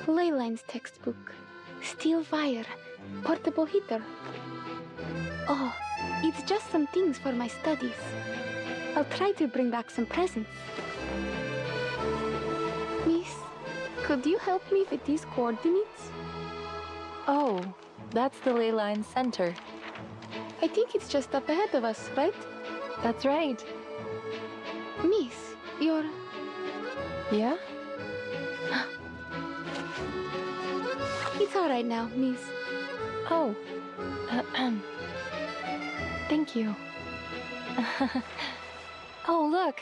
Leylines textbook. Steel wire. Portable heater. Oh, it's just some things for my studies. I'll try to bring back some presents. Miss, could you help me with these coordinates? Oh, that's the ley line center. I think it's just up ahead of us, right? That's right. Miss, you're... Yeah? It's all right now, Miss. Oh. Thank you. Oh, look.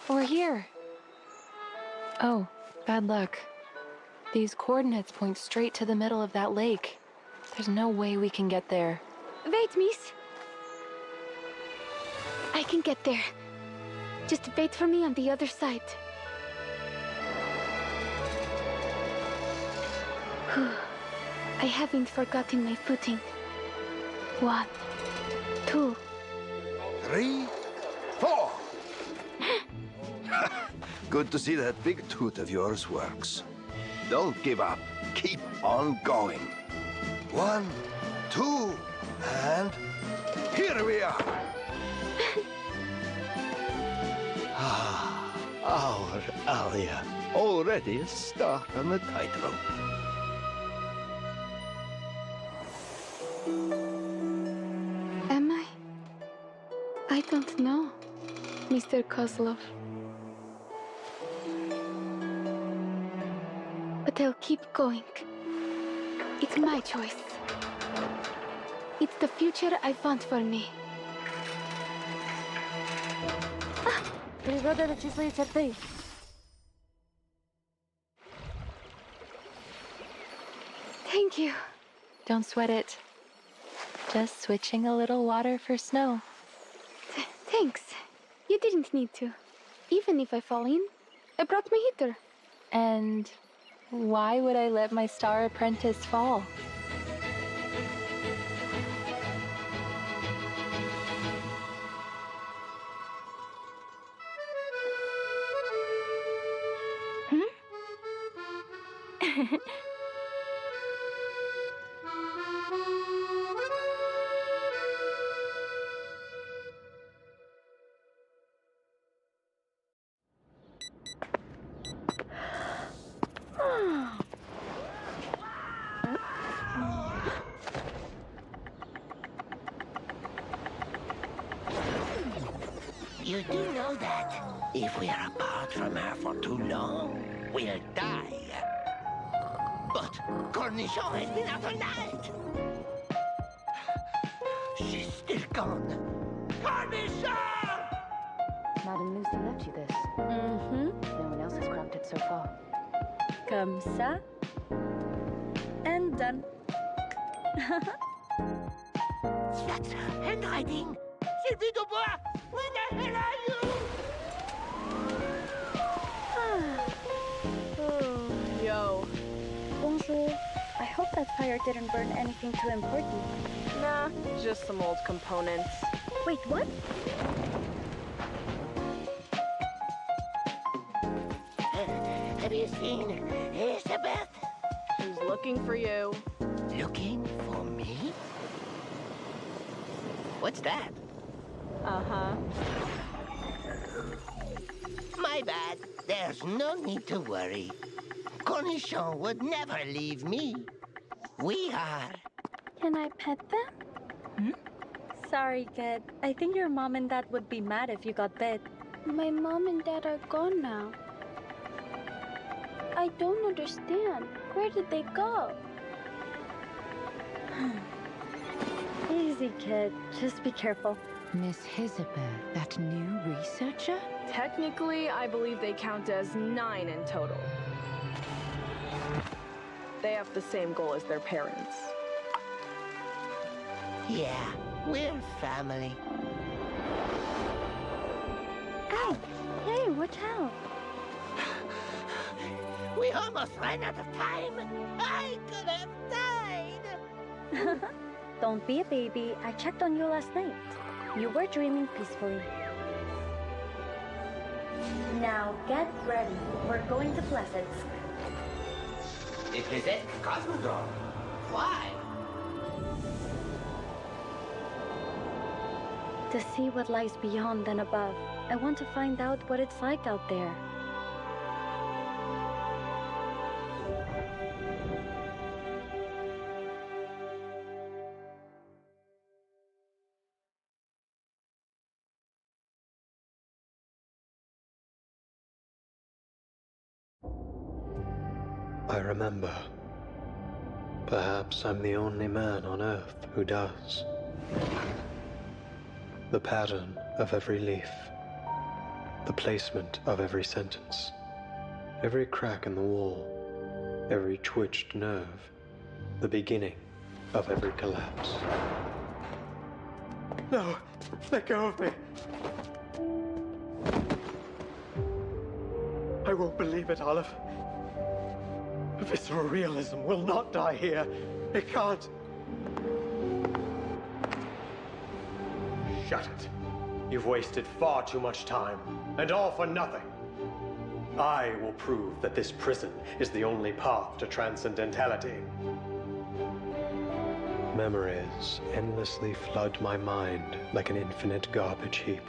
We're here. Oh, bad luck. These coordinates point straight to the middle of that lake. There's no way we can get there. Wait, Miss. I can get there. Just wait for me on the other side. I haven't forgotten my footing. 1, 2, 3, 4. Good to see that big tooth of yours works. Don't give up. Keep on going. 1, 2, and here we are. Our Alia, already a start on the tightrope. Am I? I don't know, Mr. Kozlov. But I'll keep going. It's my choice. It's the future I want for me. Thank you. Don't sweat it. Just switching a little water for snow. Thanks. You didn't need to. Even if I fall in, I brought my heater. And why would I let my star apprentice fall? You do know that if we are apart from her for too long, we'll die. But Cornichon has been out all night. She's still gone. Cornichon! Madame Lucy left you this. Mm-hmm. No one else has cracked it so far. Comme ça. And done. That's her handwriting. Sylvie Dubois, where the hell are you? Oh, yo. Bonjour. I hope that fire didn't burn anything too important. Nah, just some old components. Wait, what? Have you seen Elizabeth? She's looking for you. Looking for me? What's that? Uh-huh. My bad. There's no need to worry. Cornichon would never leave me. We are. Can I pet them? Sorry, kid. I think your mom and dad would be mad if you got bit. My mom and dad are gone now. I don't understand. Where did they go? Easy, kid. Just be careful. Miss Elizabeth, that new researcher? Technically, I believe they count as 9 in total. They have the same goal as their parents. Yeah, we're family. Ow! Hey, watch out! We almost ran out of time. I could have died. Don't be a baby. I checked on you last night. You were dreaming peacefully. Now get ready. We're going to Pleasantsk. the possessed Cosmodrome. Why? To see what lies beyond and above. I want to find out what it's like out there. I remember. Perhaps I'm the only man on Earth who does. The pattern of every leaf, the placement of every sentence, every crack in the wall, every twitched nerve, the beginning of every collapse. No! Let go of me! I won't believe it, Olive. Visceral realism will not die here. It can't. Shut it. You've wasted far too much time, and all for nothing. I will prove that this prison is the only path to transcendentality. Memories endlessly flood my mind like an infinite garbage heap.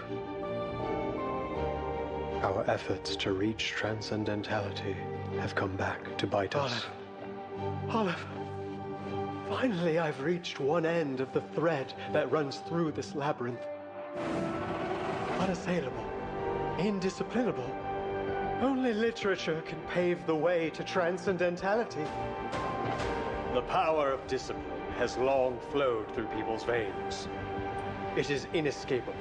Our efforts to reach transcendentality have come back to bite us. Olive! Finally, I've reached one end of the thread that runs through this labyrinth. Unassailable, indisciplinable. Only literature can pave the way to transcendentality. The power of discipline has long flowed through people's veins. It is inescapable.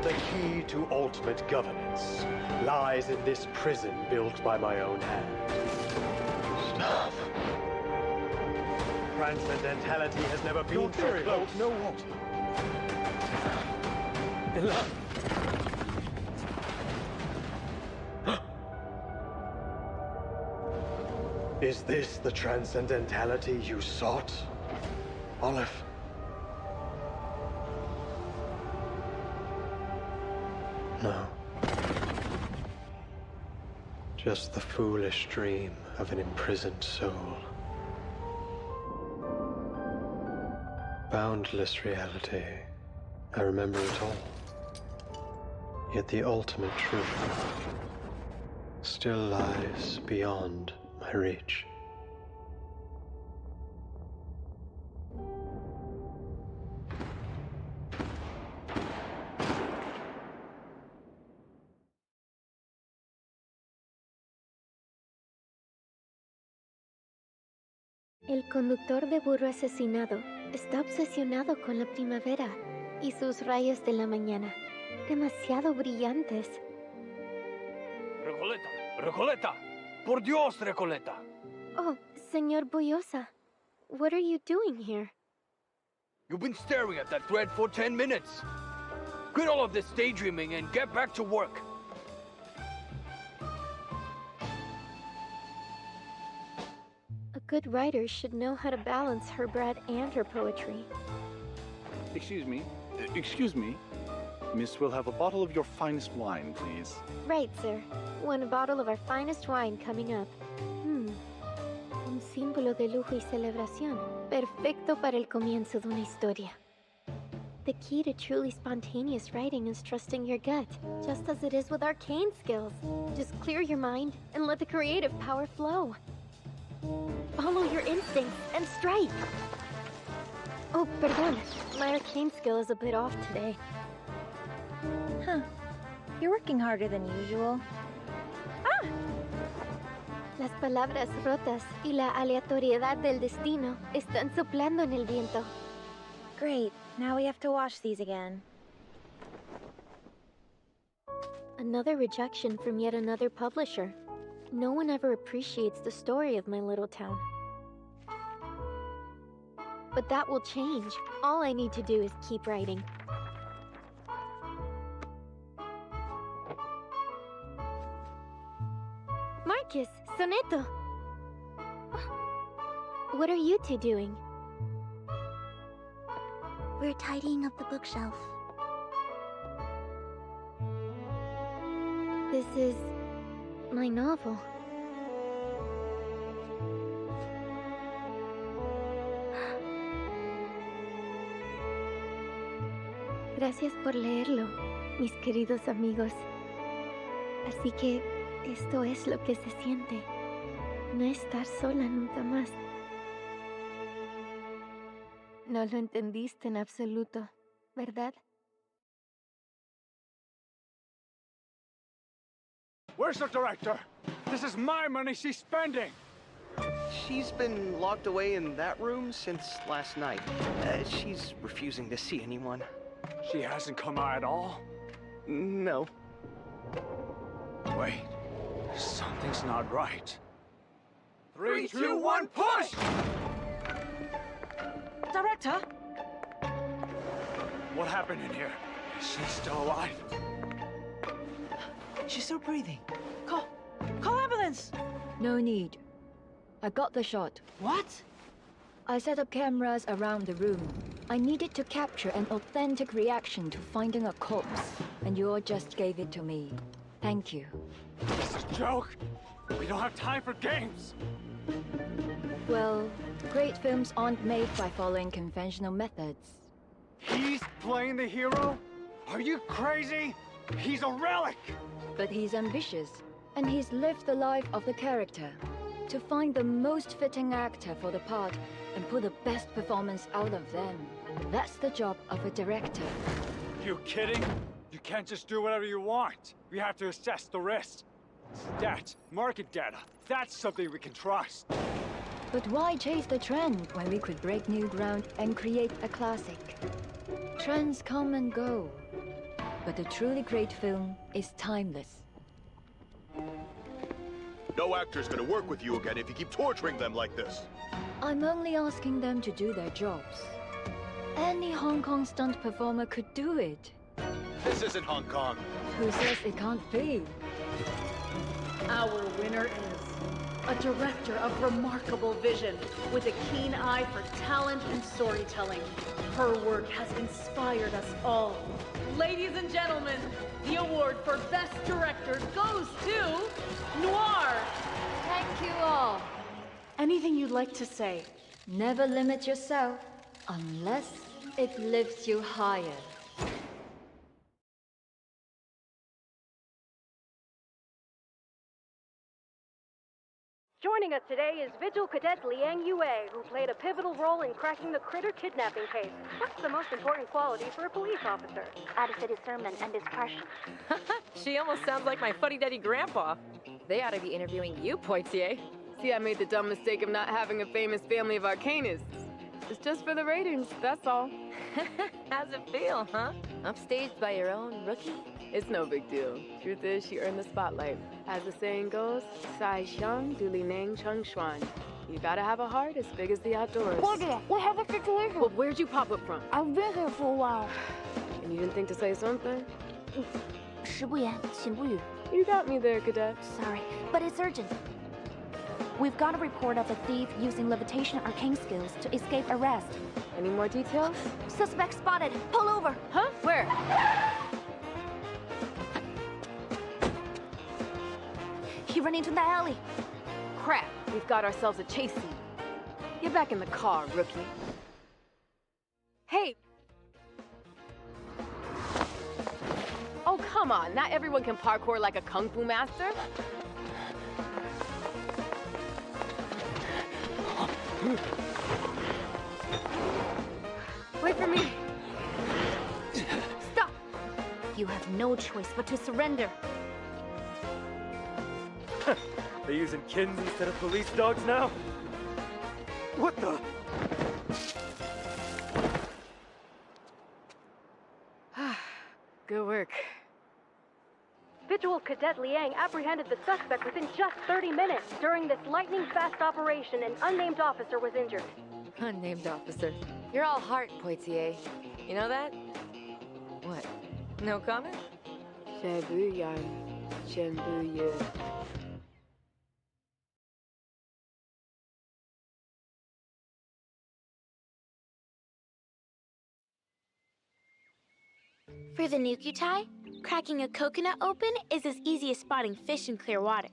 The key to ultimate governance lies in this prison built by my own hand. Stop. Transcendentality has never been so close. No, what? Enough. Is this the transcendentality you sought, Olive? No. Just the foolish dream of an imprisoned soul. Boundless reality. I remember it all. Yet the ultimate truth still lies beyond my reach. El conductor de burro asesinado está obsesionado con la primavera y sus rayos de la mañana, demasiado brillantes. Recoleta, Recoleta, por Dios, Recoleta. Oh, Señor Boyosa, what are you doing here? You've been staring at that thread for 10 minutes. Quit all of this daydreaming and get back to work. A good writer should know how to balance her bread and her poetry. Excuse me. Miss, we'll have a bottle of your finest wine, please. Right, sir. One bottle of our finest wine coming up. Un símbolo de lujo y celebración. Perfecto para el comienzo de una historia. The key to truly spontaneous writing is trusting your gut, just as it is with arcane skills. Just clear your mind and let the creative power flow. Follow your instincts and strike! Oh, perdón. My arcane skill is a bit off today. Huh. You're working harder than usual. ¡Ah! Las palabras rotas y la aleatoriedad del destino están soplando en el viento. Great. Now we have to wash these again. Another rejection from yet another publisher. No one ever appreciates the story of my little town. But that will change. All I need to do is keep writing. Marcus, Soneto! What are you two doing? We're tidying up the bookshelf. This is my novel. Gracias por leerlo, mis queridos amigos. Así que esto es lo que se siente. No estar sola nunca más. No lo entendiste en absoluto, ¿verdad? Where's the director? This is my money she's spending! She's been locked away in that room since last night. She's refusing to see anyone. She hasn't come out at all? No. Wait, something's not right. 3, 2, 1, push! Director? What happened in here? Is she still alive? She's still breathing. Call ambulance! No need. I got the shot. What? I set up cameras around the room. I needed to capture an authentic reaction to finding a corpse, and you all just gave it to me. Thank you. This is a joke. We don't have time for games. Well, great films aren't made by following conventional methods. He's playing the hero? Are you crazy? He's a relic! But he's ambitious, and he's lived the life of the character. To find the most fitting actor for the part and put the best performance out of them. That's the job of a director. You kidding? You can't just do whatever you want. We have to assess the risk. Stats, market data, that's something we can trust. But why chase the trend when we could break new ground and create a classic? Trends come and go, but a truly great film is timeless. No actor's gonna work with you again if you keep torturing them like this. I'm only asking them to do their jobs. Any Hong Kong stunt performer could do it. This isn't Hong Kong. Who says it can't be? Our winner is a director of remarkable vision with a keen eye for talent and storytelling. Her work has inspired us all. Ladies and gentlemen, the award for Best Director goes to Noir. Thank you all. Anything you'd like to say? Never limit yourself unless it lifts you higher. Joining us today is Vigil Cadet Liang Yue, who played a pivotal role in cracking the Critter kidnapping case. What's the most important quality for a police officer? Added discernment and discretion. She almost sounds like my fuddy-duddy grandpa. They ought to be interviewing you, Poitier. See, I made the dumb mistake of not having a famous family of arcanists. It's just for the ratings, that's all. How's it feel, huh? Upstaged by your own rookie? It's no big deal. Truth is, she earned the spotlight. As the saying goes, Sai Xiang du li nang cheng xuan. You gotta have a heart as big as the outdoors. Order, we have a situation. Well, where'd you pop up from? I've been here for a while. And you didn't think to say something? 食不言，寝不语. You got me there, cadet. Sorry, but it's urgent. We've got a report of a thief using levitation arcane skills to escape arrest. Any more details? Suspect spotted. Pull over. Huh? Where? He ran into the alley. Crap, we've got ourselves a chase scene. Get back in the car, rookie. Hey! Oh, come on, not everyone can parkour like a kung fu master. Wait for me. Stop! You have no choice but to surrender. They're using kins instead of police dogs now? What the? Good work. Vigil Cadet Liang apprehended the suspect within just 30 minutes. During this lightning-fast operation, an unnamed officer was injured. Unnamed officer. You're all heart, Poitier. You know that? What? No comment? For the nukutai, cracking a coconut open is as easy as spotting fish in clear water.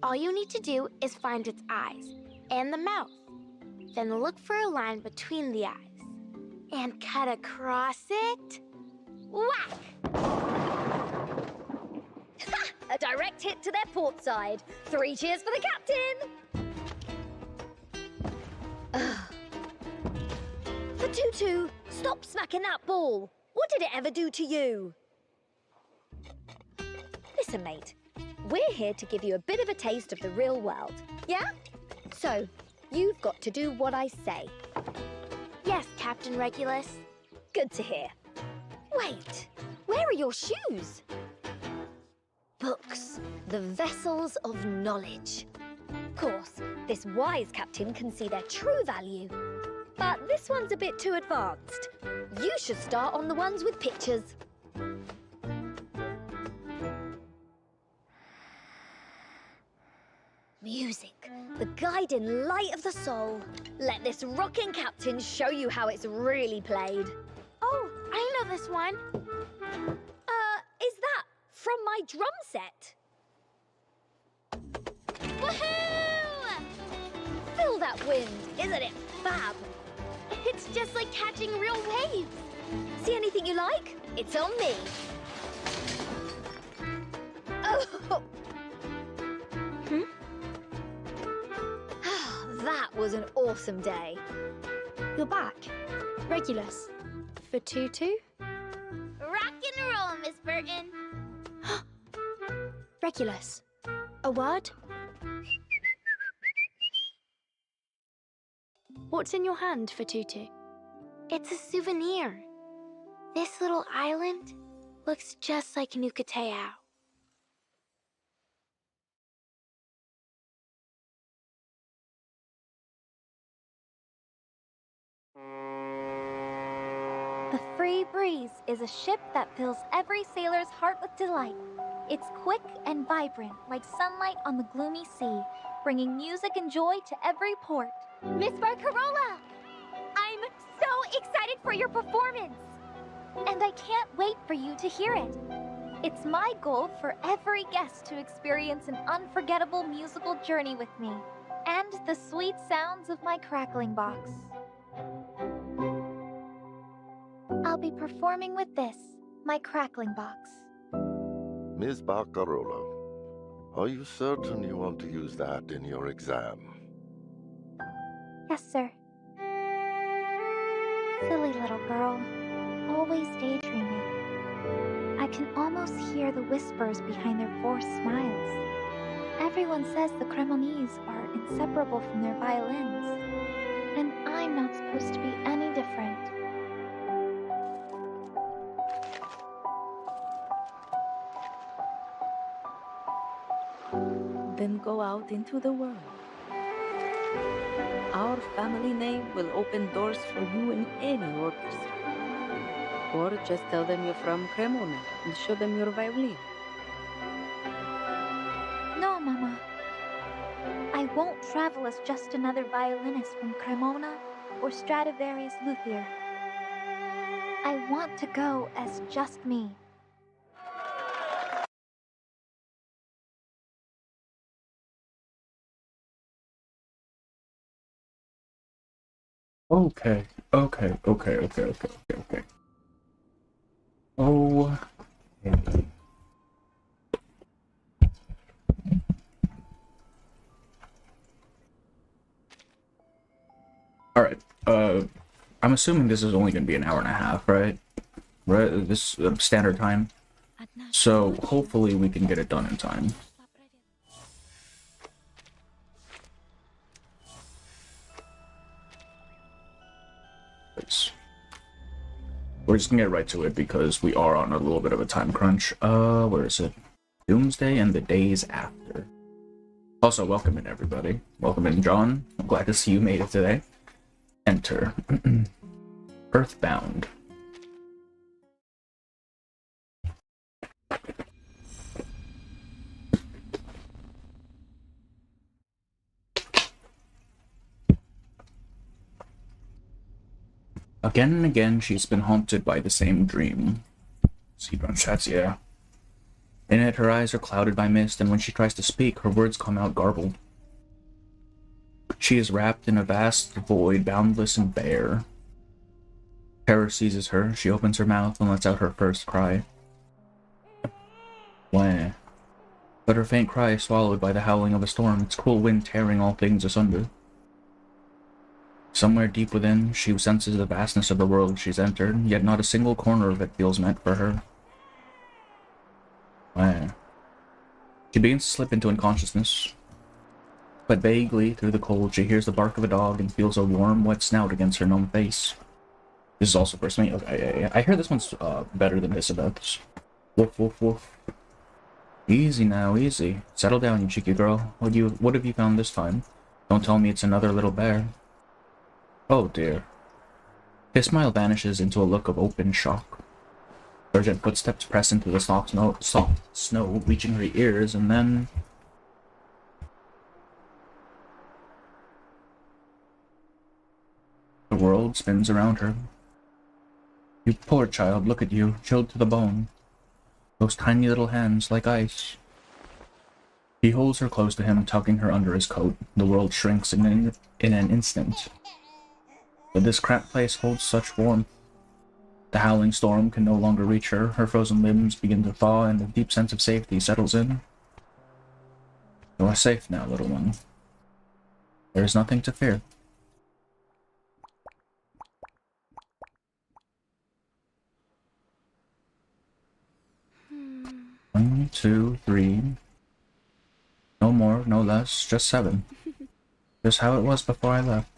All you need to do is find its eyes and the mouth. Then look for a line between the eyes and cut across it Whack! A direct hit to their port side. 3 cheers for the captain! For Tutu, stop smacking that ball. What did it ever do to you? Listen, mate. We're here to give you a bit of a taste of the real world, yeah? So, you've got to do what I say. Yes, Captain Regulus. Good to hear. Wait, where are your shoes? Books, the vessels of knowledge. Of course, this wise captain can see their true value. But this one's a bit too advanced. You should start on the ones with pictures. Music, the guiding light of the soul. Let this rocking captain show you how it's really played. Oh, I know this one. Is that from my drum set? Woohoo! Feel that wind, isn't it fab? It's just like catching real waves. See anything you like? It's on me. Oh! That was an awesome day. You're back. Regulus. For Tutu? Rock and roll, Miss Burton. Regulus. A word? What's in your hand for Tutu? It's a souvenir. This little island looks just like Nukateao. The Free Breeze is a ship that fills every sailor's heart with delight. It's quick and vibrant, like sunlight on the gloomy sea, bringing music and joy to every port. Miss Barcarola! I'm so excited for your performance! And I can't wait for you to hear it. It's my goal for every guest to experience an unforgettable musical journey with me, and the sweet sounds of my crackling box. I'll be performing with this, my crackling box. Ms. Barcarola, are you certain you want to use that in your exam? Yes, sir. Silly little girl, always daydreaming. I can almost hear the whispers behind their forced smiles. Everyone says the Cremonese are inseparable from their violins, and I'm not supposed to be any different. Then go out into the world. Our family name will open doors for you in any orchestra. Or just tell them you're from Cremona and show them your violin. No, Mama. I won't travel as just another violinist from Cremona or Stradivarius luthier. I want to go as just me. Okay. Oh. Alright, I'm assuming this is only going to be an hour and a half, right? Right, this standard time. So, hopefully we can get it done in time. We're just gonna get right to it because we are on a little bit of a time crunch. Where is it? Doomsday and the days after. Also, welcome in everybody. Welcome in, John. I'm glad to see you made it today. Enter. Earthbound. Again and again, she's been haunted by the same dream. Seedrun chats, yeah. In it, her eyes are clouded by mist, and when she tries to speak, her words come out garbled. She is wrapped in a vast void, boundless and bare. Terror seizes her. She opens her mouth and lets out her first cry. Wah. But her faint cry is swallowed by the howling of a storm, its cool wind tearing all things asunder. Somewhere deep within, she senses the vastness of the world she's entered, yet not a single corner of it feels meant for her. Wah. She begins to slip into unconsciousness. But vaguely, through the cold, she hears the bark of a dog and feels a warm, wet snout against her numb face. This is also for me. Okay, I hear this one's better than Isabeth's. Woof, woof, woof. Easy now, easy. Settle down, you cheeky girl. What have you found this time? Don't tell me it's another little bear. Oh dear. His smile vanishes into a look of open shock. Urgent footsteps press into the soft snow, reaching her ears, and then... the world spins around her. You poor child, look at you, chilled to the bone. Those tiny little hands, like ice. He holds her close to him, tugging her under his coat. The world shrinks in an instant. But this cramped place holds such warmth. The howling storm can no longer reach her. Her frozen limbs begin to thaw, and a deep sense of safety settles in. You are safe now, little one. There is nothing to fear. One, two, three. No more, no less, just 7. Just how it was before I left.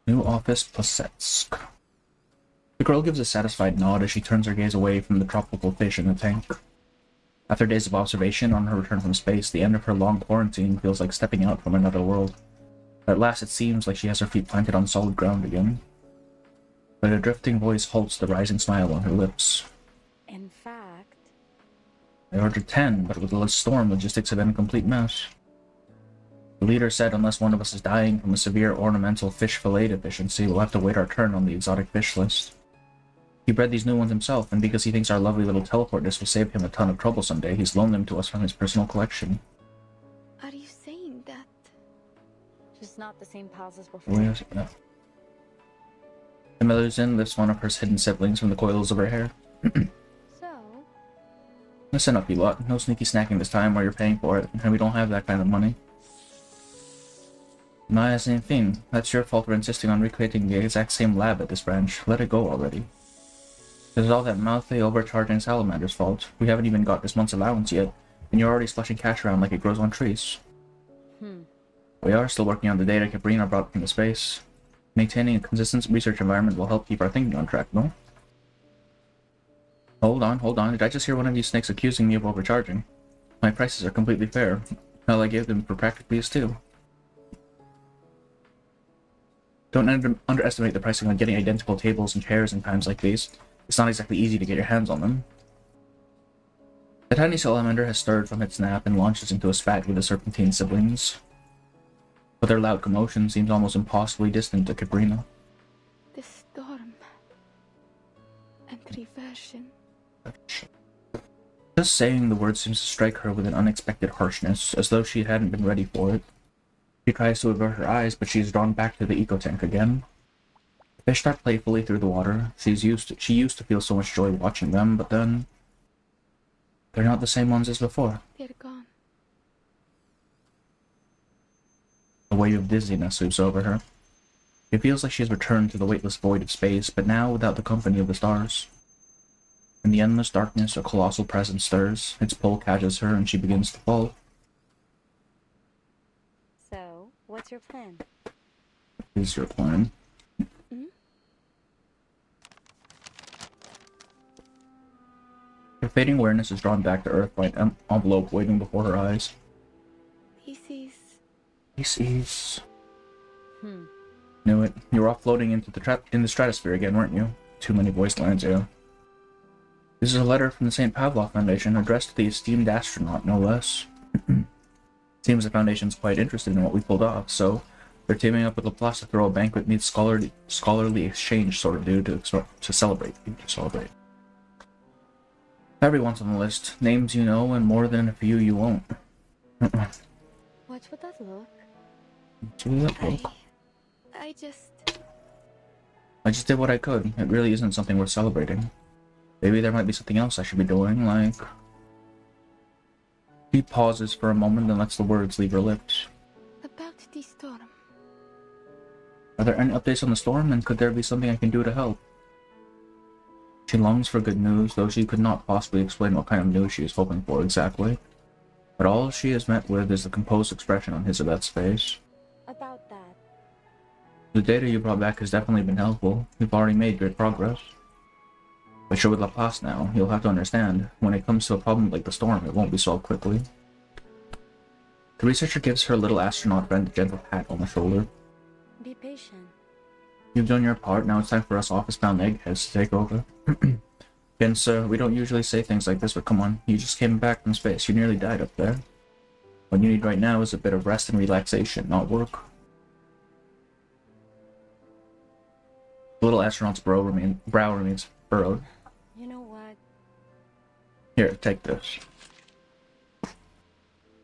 New office, Plesetsk. The girl gives a satisfied nod as she turns her gaze away from the tropical fish in the tank. After days of observation on her return from space, the end of her long quarantine feels like stepping out from another world. At last it seems like she has her feet planted on solid ground again. But a drifting voice halts the rising smile on her lips. In fact... I ordered 10, but with the storm, logistics have been a complete mess. The leader said unless one of us is dying from a severe ornamental fish fillet deficiency, we'll have to wait our turn on the exotic fish list. He bred these new ones himself, and because he thinks our lovely little teleport disc will save him a ton of trouble someday, he's loaned them to us from his personal collection. Are you saying that? Just not the same pals as before. No. The Melusine lifts one of her hidden siblings from the coils of her hair. So? Listen up, you lot. No sneaky snacking this time, or you're paying for it, and we don't have that kind of money. Nah, same thing. That's your fault for insisting on recreating the exact same lab at this branch. Let it go already. This is all that mouthy, overcharging salamander's fault. We haven't even got this month's allowance yet, and you're already slushing cash around like it grows on trees. We are still working on the data Kiperina brought from the space. Maintaining a consistent research environment will help keep our thinking on track, no? Hold on. Did I just hear one of you snakes accusing me of overcharging? My prices are completely fair. Hell, I gave them for practically as too. Don't underestimate the pricing on getting identical tables and chairs in times like these. It's not exactly easy to get your hands on them. The tiny salamander has stirred from its nap and launches into a spat with the serpentine siblings. But their loud commotion seems almost impossibly distant to Kiperina. The storm. And reversion. Just saying the word seems to strike her with an unexpected harshness, as though she hadn't been ready for it. She tries to avert her eyes, but she is drawn back to the eco-tank again. The fish start playfully through the water. She used to feel so much joy watching them, but then... they're not the same ones as before. They're gone. A wave of dizziness sweeps over her. It feels like she has returned to the weightless void of space, but now without the company of the stars. In the endless darkness, a colossal presence stirs. Its pull catches her, and she begins to fall. So, what's your plan? What is your plan? Her fading awareness is drawn back to Earth by an envelope waving before her eyes. This is... Knew it. You were off floating into in the stratosphere again, weren't you? Too many voice lines, yeah. This is a letter from the St. Pavlov Foundation, addressed to the esteemed astronaut, no less. Seems the Foundation's quite interested in what we pulled off, so they're teaming up with Laplace to throw a banquet meets scholarly exchange sort of dude to celebrate. Everyone's on the list. Names you know, and more than a few you won't. Watch what that look. I just did what I could. It really isn't something worth celebrating. Maybe there might be something else I should be doing, like... She pauses for a moment and lets the words leave her lips. About the storm. Are there any updates on the storm, and could there be something I can do to help? She longs for good news, though she could not possibly explain what kind of news she is hoping for exactly. But all she is met with is the composed expression on Elizabeth's face. About that. The data you brought back has definitely been helpful. You've already made great progress. But you're with La Paz now. You'll have to understand, when it comes to a problem like the storm, it won't be solved quickly. The researcher gives her little astronaut friend a gentle pat on the shoulder. Be patient. You've done your part, now it's time for us office-bound eggheads to take over. Again, sir, we don't usually say things like this, but come on, you just came back from space. You nearly died up there. What you need right now is a bit of rest and relaxation, not work. The little astronaut's brow remains furrowed. You know what? Here, take this.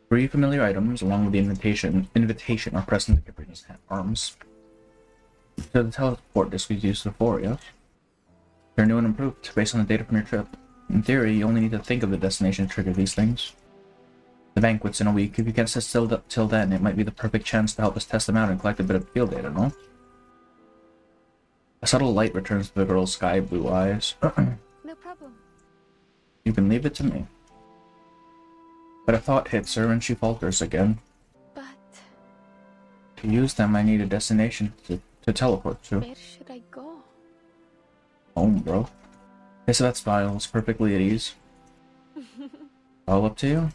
3 familiar items, along with the invitation are pressed into Kiperina's arms. To the teleport disk we used before, yes? They're new and improved, based on the data from your trip. In theory, you only need to think of the destination to trigger these things. The banquet's in a week. If you can't sit still till then, it might be the perfect chance to help us test them out and collect a bit of field data, no? A subtle light returns to the girl's sky blue eyes. No problem. You can leave it to me. But a thought hits her and she falters again. But... To use them, I need a destination to teleport to. Where should I go? Home, bro. Elizabeth smiles, perfectly at ease. All up to you.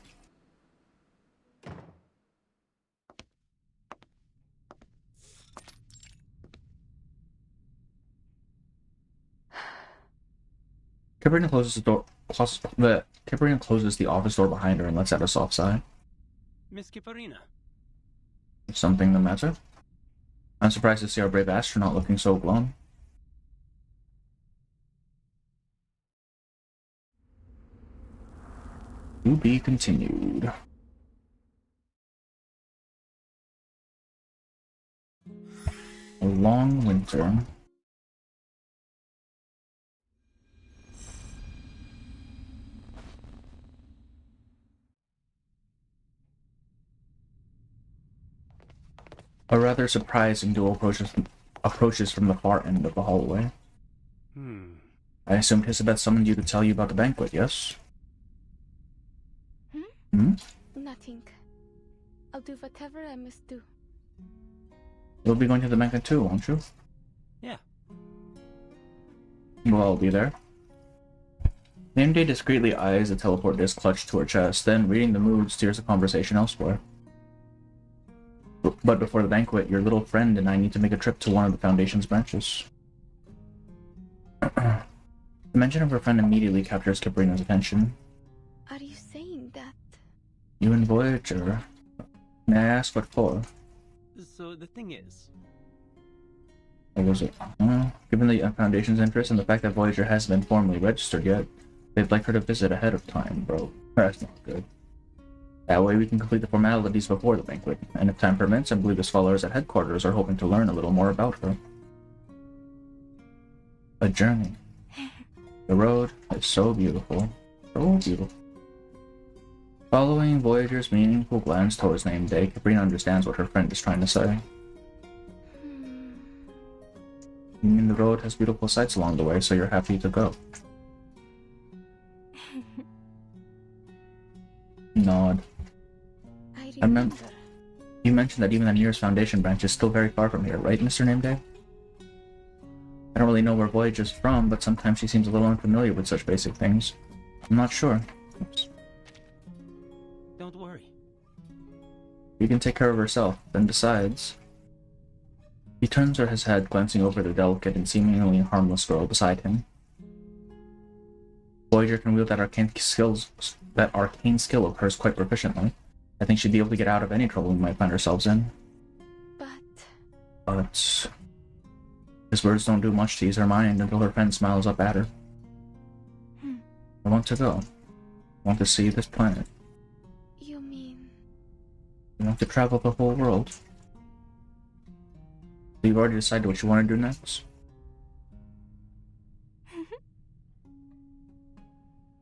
Kiperina closes the door. Kiperina closes the office door behind her and lets out a soft sigh. Miss Kiperina. Is something the matter? I'm surprised to see our brave astronaut looking so glum. To be continued. A long winter. A rather surprising duo approaches from the far end of the hallway. I assumed Elizabeth summoned you to tell you about the banquet, yes? Nothing. I'll do whatever I must do. You'll be going to the banquet too, won't you? Yeah. Well, I'll be there. Nameday discreetly eyes the teleport disc clutched to her chest, then, reading the mood, steers the conversation elsewhere. But before the banquet, your little friend and I need to make a trip to one of the Foundation's branches. The mention of her friend immediately captures Kiperina's attention. Are you saying that? You and Voyager? May I ask what for? So the thing is... What was it? Given the Foundation's interest and the fact that Voyager hasn't been formally registered yet, they'd like her to visit ahead of time, bro. That's not good. That way we can complete the formalities before the banquet, and if time permits, I believe the scholars at headquarters are hoping to learn a little more about her. A journey. The road is so beautiful. So beautiful. Following Voyager's meaningful glance towards Nameday, Kiperina understands what her friend is trying to say. You mean the road has beautiful sights along the way, so you're happy to go? Nod. I remember. You mentioned that even the nearest Foundation branch is still very far from here, right, Mr. Nameday? I don't really know where Voyager's from, but sometimes she seems a little unfamiliar with such basic things. I'm not sure. Oops. Don't worry. You can take care of herself, then besides... He turns his head, glancing over the delicate and seemingly harmless girl beside him. Voyager can wield that arcane skill of hers quite proficiently. I think she'd be able to get out of any trouble we might find ourselves in. But... His words don't do much to ease her mind until her friend smiles up at her. I want to go. I want to see this planet. You mean... I want to travel the whole world. You've already decided what you want to do next?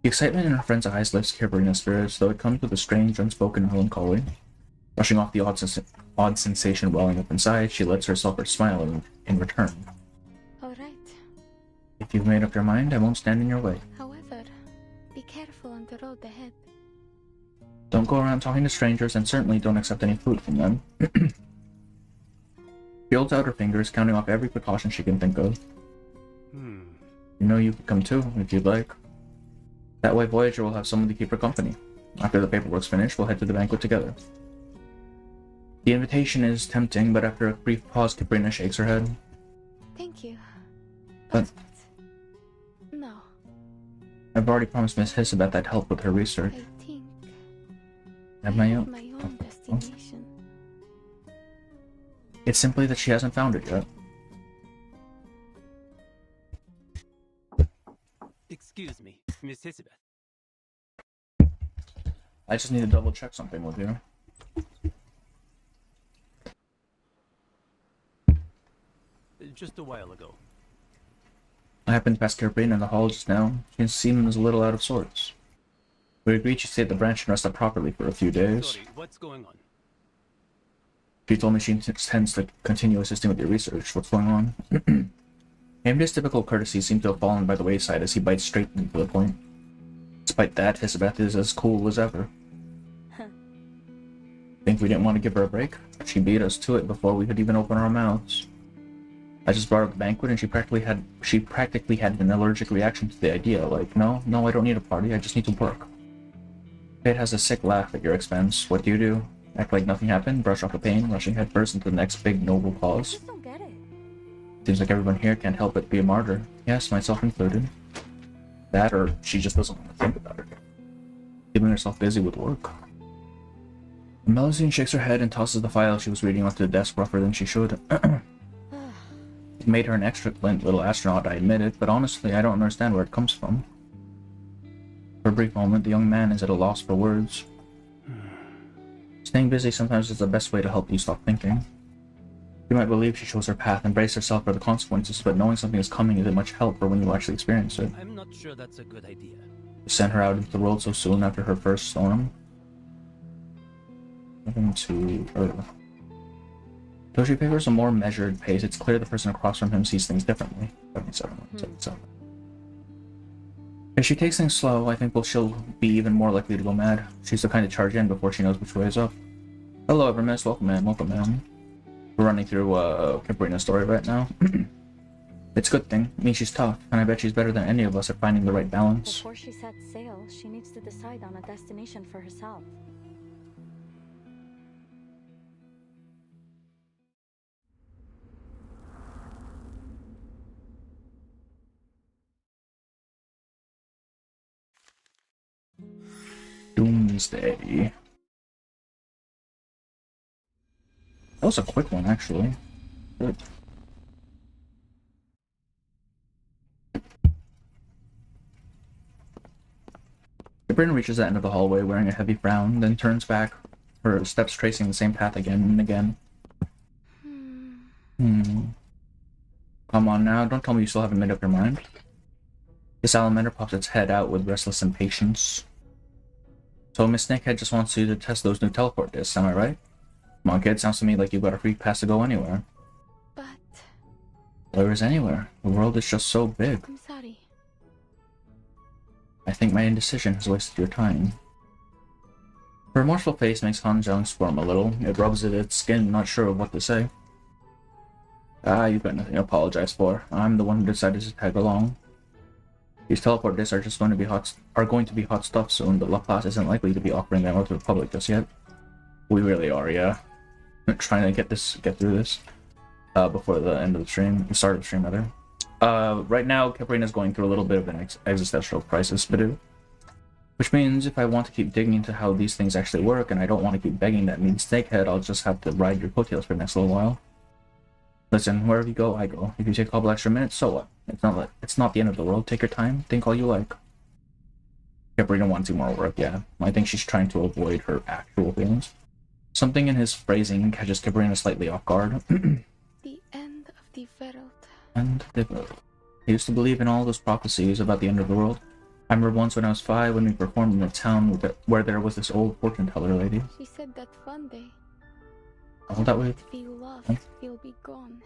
The excitement in her friend's eyes lifts Kiperina's spirits, though it comes with a strange, unspoken melancholy. Brushing off the odd sensation welling up inside, she lets herself smile in return. All right. If you've made up your mind, I won't stand in your way. However, be careful on the road ahead. Don't go around talking to strangers, and certainly don't accept any food from them. She holds out her fingers, counting off every precaution she can think of. You know you could come too, if you'd like. That way Voyager will have someone to keep her company. After the paperwork's finished, we'll head to the banquet together. The invitation is tempting, but after a brief pause, Kiperina shakes her head. Thank you. But No, I've already promised Miss Hisabeth I'd help with her research. I think I have my own. my own destination. It's simply that she hasn't found it yet. Excuse me, Miss Hisabeth. I just need to double check something with you. Just a while ago. I happened to pass Kiperina in the hall just now. She seems a little out of sorts. We agreed she'd stay at the branch and rest up properly for a few days. Sorry, what's going on? She told me she intends to continue assisting with your research. What's going on? Hamda's typical courtesy seemed to have fallen by the wayside as he bites straight to the point. Despite that, Hisabeth is as cool as ever. Think we didn't want to give her a break? She beat us to it before we could even open our mouths. I just brought up the banquet and she practically had an allergic reaction to the idea, like, no, I don't need a party, I just need to work. Kate has a sick laugh at your expense. What do? Act like nothing happened, brush off the pain, rushing headfirst into the next big noble cause. I don't get it. Seems like everyone here can't help but be a martyr. Yes, myself included. That, or she just doesn't want to think about it. Keeping herself busy with work. Melusine shakes her head and tosses the file she was reading onto the desk rougher than she should. It made her an excellent little astronaut, I admit it, but honestly, I don't understand where it comes from. For a brief moment, the young man is at a loss for words. Staying busy sometimes is the best way to help you stop thinking. You might believe she chose her path and brace herself for the consequences, but knowing something is coming isn't much help for when you actually experience it. I'm not sure that's a good idea. You sent her out into the world so soon after her first storm. Nothing to her. Though she favors a more measured pace, it's clear the person across from him sees things differently. 77. If she takes things slow, I think she'll be even more likely to go mad. She's the kind to charge in before she knows which way is up. Hello, Evermiss. Welcome, ma'am. We're running through Kiperina's story right now. It's a good thing. It means she's tough, and I bet she's better than any of us at finding the right balance. Before she sets sail, she needs to decide on a destination for herself. Doomsday. That was a quick one, actually. Good. Kiperina reaches the end of the hallway wearing a heavy frown, then turns back, her steps tracing the same path again and again. Come on now, don't tell me you still haven't made up your mind. The salamander pops its head out with restless impatience. So Miss Snakehead just wants you to test those new teleport discs, am I right? Come on, kid, sounds to me like you've got a free pass to go anywhere. But... Where is anywhere? The world is just so big. I'm sorry. I think my indecision has wasted your time. Her remorseful face makes Hanjiang squirm a little. It rubs at its skin, not sure of what to say. You've got nothing to apologize for. I'm the one who decided to tag along. These teleport discs are just going to be hot stuff soon, but Laplace isn't likely to be offering them out to the public just yet. We really are, yeah. I'm trying to get through this before the end of the stream, the start of the stream rather. Right now, Kiperina is going through a little bit of an existential crisis, which means if I want to keep digging into how these things actually work, and I don't want to keep begging that mean Snakehead, I'll just have to ride your coattails for the next little while. Listen, wherever you go, I go. If you take a couple extra minutes, so what? It's not the end of the world. Take your time. Think all you like. Kiperina wants to do more work, yeah. I think she's trying to avoid her actual feelings. Something in his phrasing catches Kiperina slightly off guard. The end And I used to believe in all those prophecies about the end of the world. I remember once when I was 5 when we performed in a town where there was this old fortune teller lady. She said that one day, Oh, that way. feel lost, you'll be gone.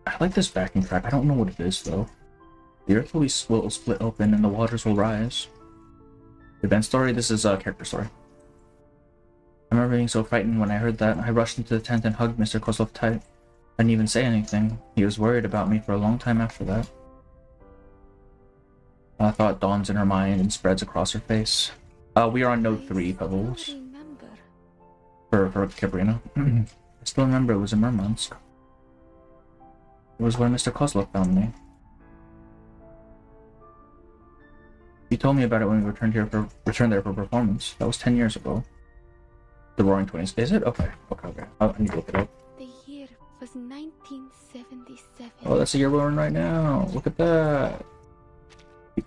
I like this backing track. I don't know what it is though. The earth will split open and the waters will rise. The event story. This is a character story. I remember being so frightened when I heard that. I rushed into the tent and hugged Mr. Kozlov tight. I didn't even say anything. He was worried about me for a long time after that. A thought dawns in her mind and spreads across her face. We are on Note 3, Pebbles. For Kiperina. I still remember it was in Murmansk. It was where Mr. Kozlov found me. He told me about it when we returned there for performance. That was 10 years ago. The Roaring Twenties. Is it? Okay. I need to look it up. The year was 1977. Oh, that's the year we're in right now. Look at that.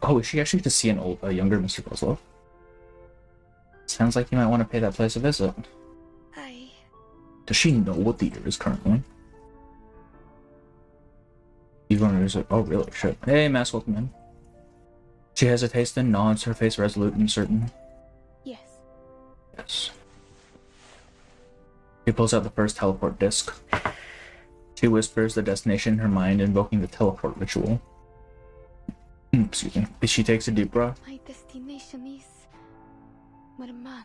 Oh, is she actually to see a younger Mr. Kozlov? Sounds like you might want to pay that place a visit. Does she know what the year is currently? Oh, really? Shit. Hey, Mass, welcome in. She hesitates, then nods, her face resolute and certain. Yes. Yes. She pulls out the first teleport disc. She whispers the destination in her mind, invoking the teleport ritual. Excuse me. She takes a deep breath. My destination is Murmansk.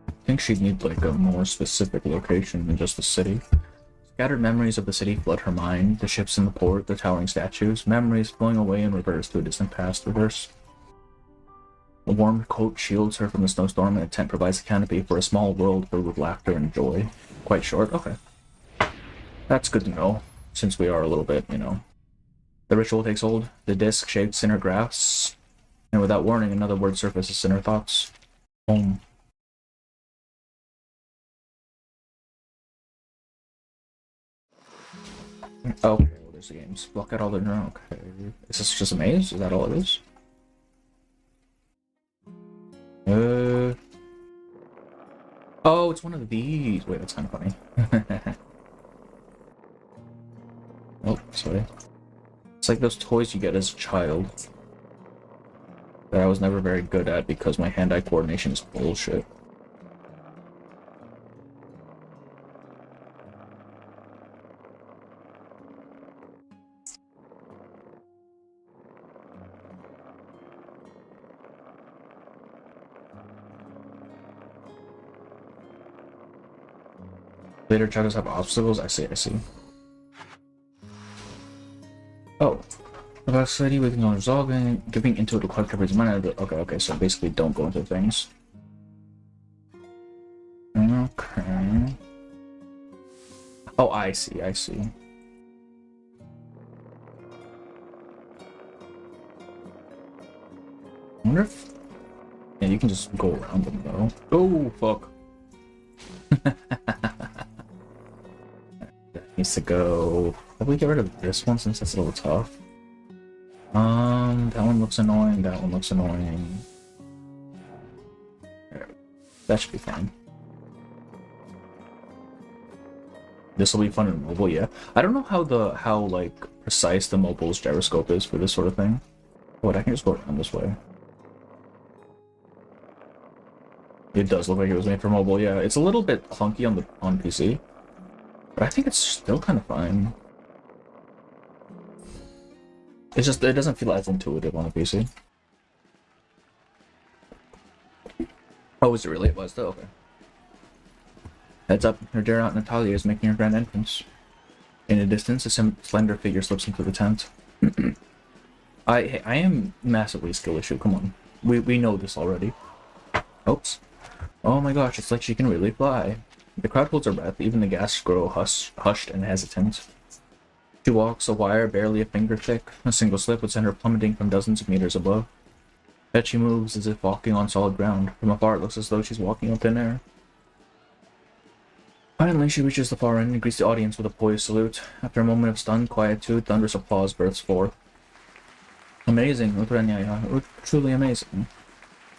I think she'd need like a more specific location than just the city. Scattered memories of the city flood her mind, the ships in the port, the towering statues, memories flowing away in reverse to a distant past reverse. A warm coat shields her from the snowstorm, and a tent provides a canopy for a small world filled with laughter and joy. Quite short, okay. That's good to know, since we are a little bit, The ritual takes hold, the disc shakes in her grasp, and without warning, another word surfaces in her thoughts. Home. Okay, well, there's the games. Block out all the okay. Is this just a maze? Is that all it is? Oh, it's one of these. Wait, that's kind of funny. Oh, sorry. It's like those toys you get as a child that I was never very good at because my hand-eye coordination is bullshit. Later chapters have obstacles. I see. Oh. About study, we can resolve and giving into it to collect everybody's mind. Okay, so basically don't go into things. Okay. Oh, I see. I wonder if... Yeah, you can just go around them though. Oh, fuck. That needs to go. Have we get rid of this one since that's a little tough? That one looks annoying. That one looks annoying. That should be fine. This will be fun in mobile, yeah. I don't know how like precise the mobile's gyroscope is for this sort of thing. Wait, I can just go around this way. It does look like it was made for mobile, yeah. It's a little bit clunky on PC, but I think it's still kind of fine. It's just, it doesn't feel as intuitive on a PC. Oh, is it really? It was though, okay. Heads up, her dear Aunt Natalia is making her grand entrance. In the distance, a slender figure slips into the tent. I am massively skill issue, come on. We know this already. Oops. Oh my gosh, it's like she can really fly. The crowd holds her breath, even the guests grow hushed and hesitant. She walks a wire barely a finger thick. A single slip would send her plummeting from dozens of meters above. Yet she moves as if walking on solid ground. From afar it looks as though she's walking on thin air. Finally, she reaches the far end and greets the audience with a poised salute. After a moment of stunned quietude, thunderous applause bursts forth. Amazing, Utranyaya. Truly amazing.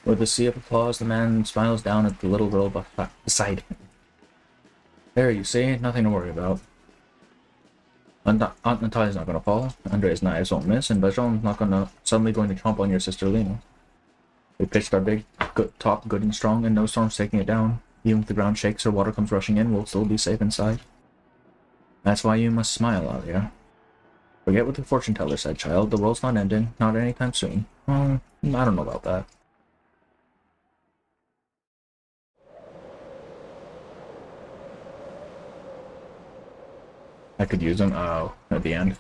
With a sea of applause, the man smiles down at the little girl beside him. There, you see? Nothing to worry about. Aunt Natalia's not gonna fall, Andrea's knives won't miss, and Bajon's not suddenly going to chomp on your sister Lena. We pitched our big top good and strong, and no storm's taking it down. Even if the ground shakes or water comes rushing in, we'll still be safe inside. That's why you must smile, Alia. Forget what the fortune teller said, child. The world's not ending, not anytime soon. Well, I don't know about that. I could use them, at the end.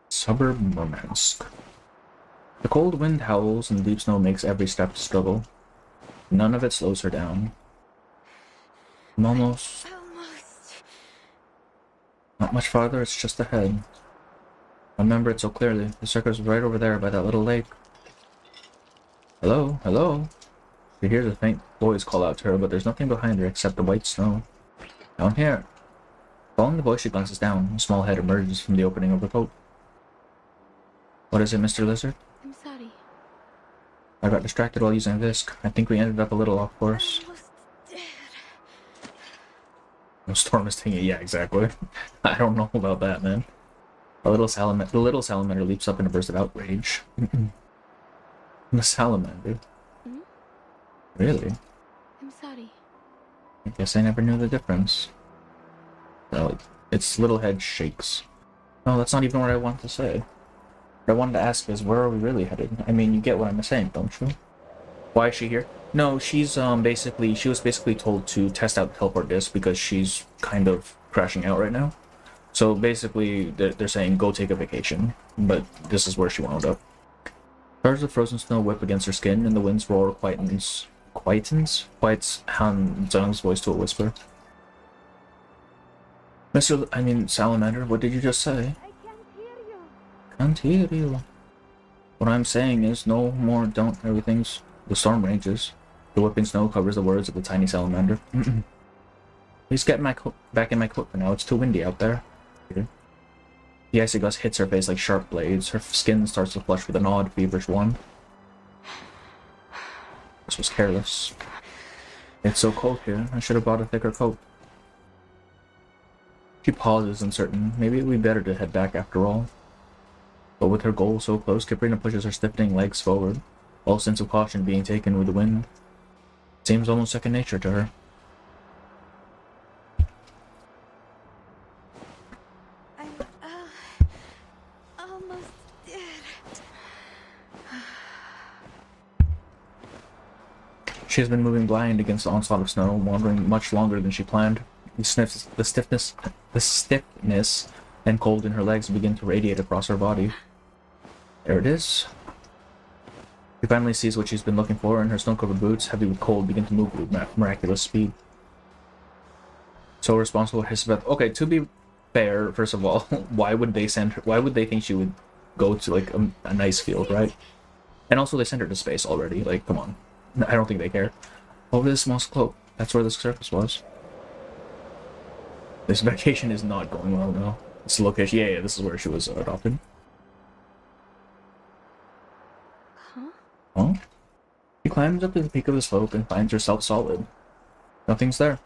Suburb Murmansk. The cold wind howls and the deep snow makes every step a struggle. None of it slows her down. I'm almost... Not much farther, it's just ahead. I remember it so clearly. The circus was right over there by that little lake. Hello? Hello? She hears a faint voice call out to her, but there's nothing behind her except the white snow. Down here. Following the voice, she glances down. A small head emerges from the opening of her coat. What is it, Mr. Lizard? I'm sorry. I got distracted while using Visk. I think we ended up a little off course. No storm is taking it. Yeah, exactly. I don't know about that, man. The little salamander leaps up in a burst of outrage. The salamander? Really? I'm sorry. I guess I never knew the difference. Well, its little head shakes. No, that's not even what I wanted to say. What I wanted to ask is, where are we really headed? I mean, you get what I'm saying, don't you? Why is she here? No, she's she was basically told to test out the teleport disc because she's kind of crashing out right now. So basically, they're saying go take a vacation, but this is where she wound up. Shards of frozen snow whip against her skin, and the wind's roar quiets Han Zhang's voice to a whisper. Salamander, what did you just say? Can't hear you. What I'm saying is, no more don't everything's... The storm rages. The whipping snow covers the words of the tiny salamander. Please get back in my coat for now, it's too windy out there. The icy gust hits her face like sharp blades. Her skin starts to flush with an odd, feverish warmth. This was careless. It's so cold here. I should have brought a thicker coat. She pauses, uncertain. Maybe it would be better to head back after all. But with her goal so close, Kiperina pushes her stiffening legs forward, all sense of caution being taken with the wind. It seems almost second nature to her. Almost dead. She has been moving blind against the onslaught of snow, wandering much longer than she planned. The stiffness and cold in her legs begin to radiate across her body. There it is. She finally sees what she's been looking for, and her snow-covered boots, heavy with cold, begin to move with miraculous speed. So responsible, Hisabeth. Okay, to be fair, first of all, why would they think she would go to like a nice field, right? And also they sent her to space already. Like, come on. I don't think they care. Over this small cloak. That's where the circus was. This vacation is not going well now. This location, yeah, this is where she was adopted. Huh? She climbs up to the peak of the slope and finds herself solid. Nothing's there.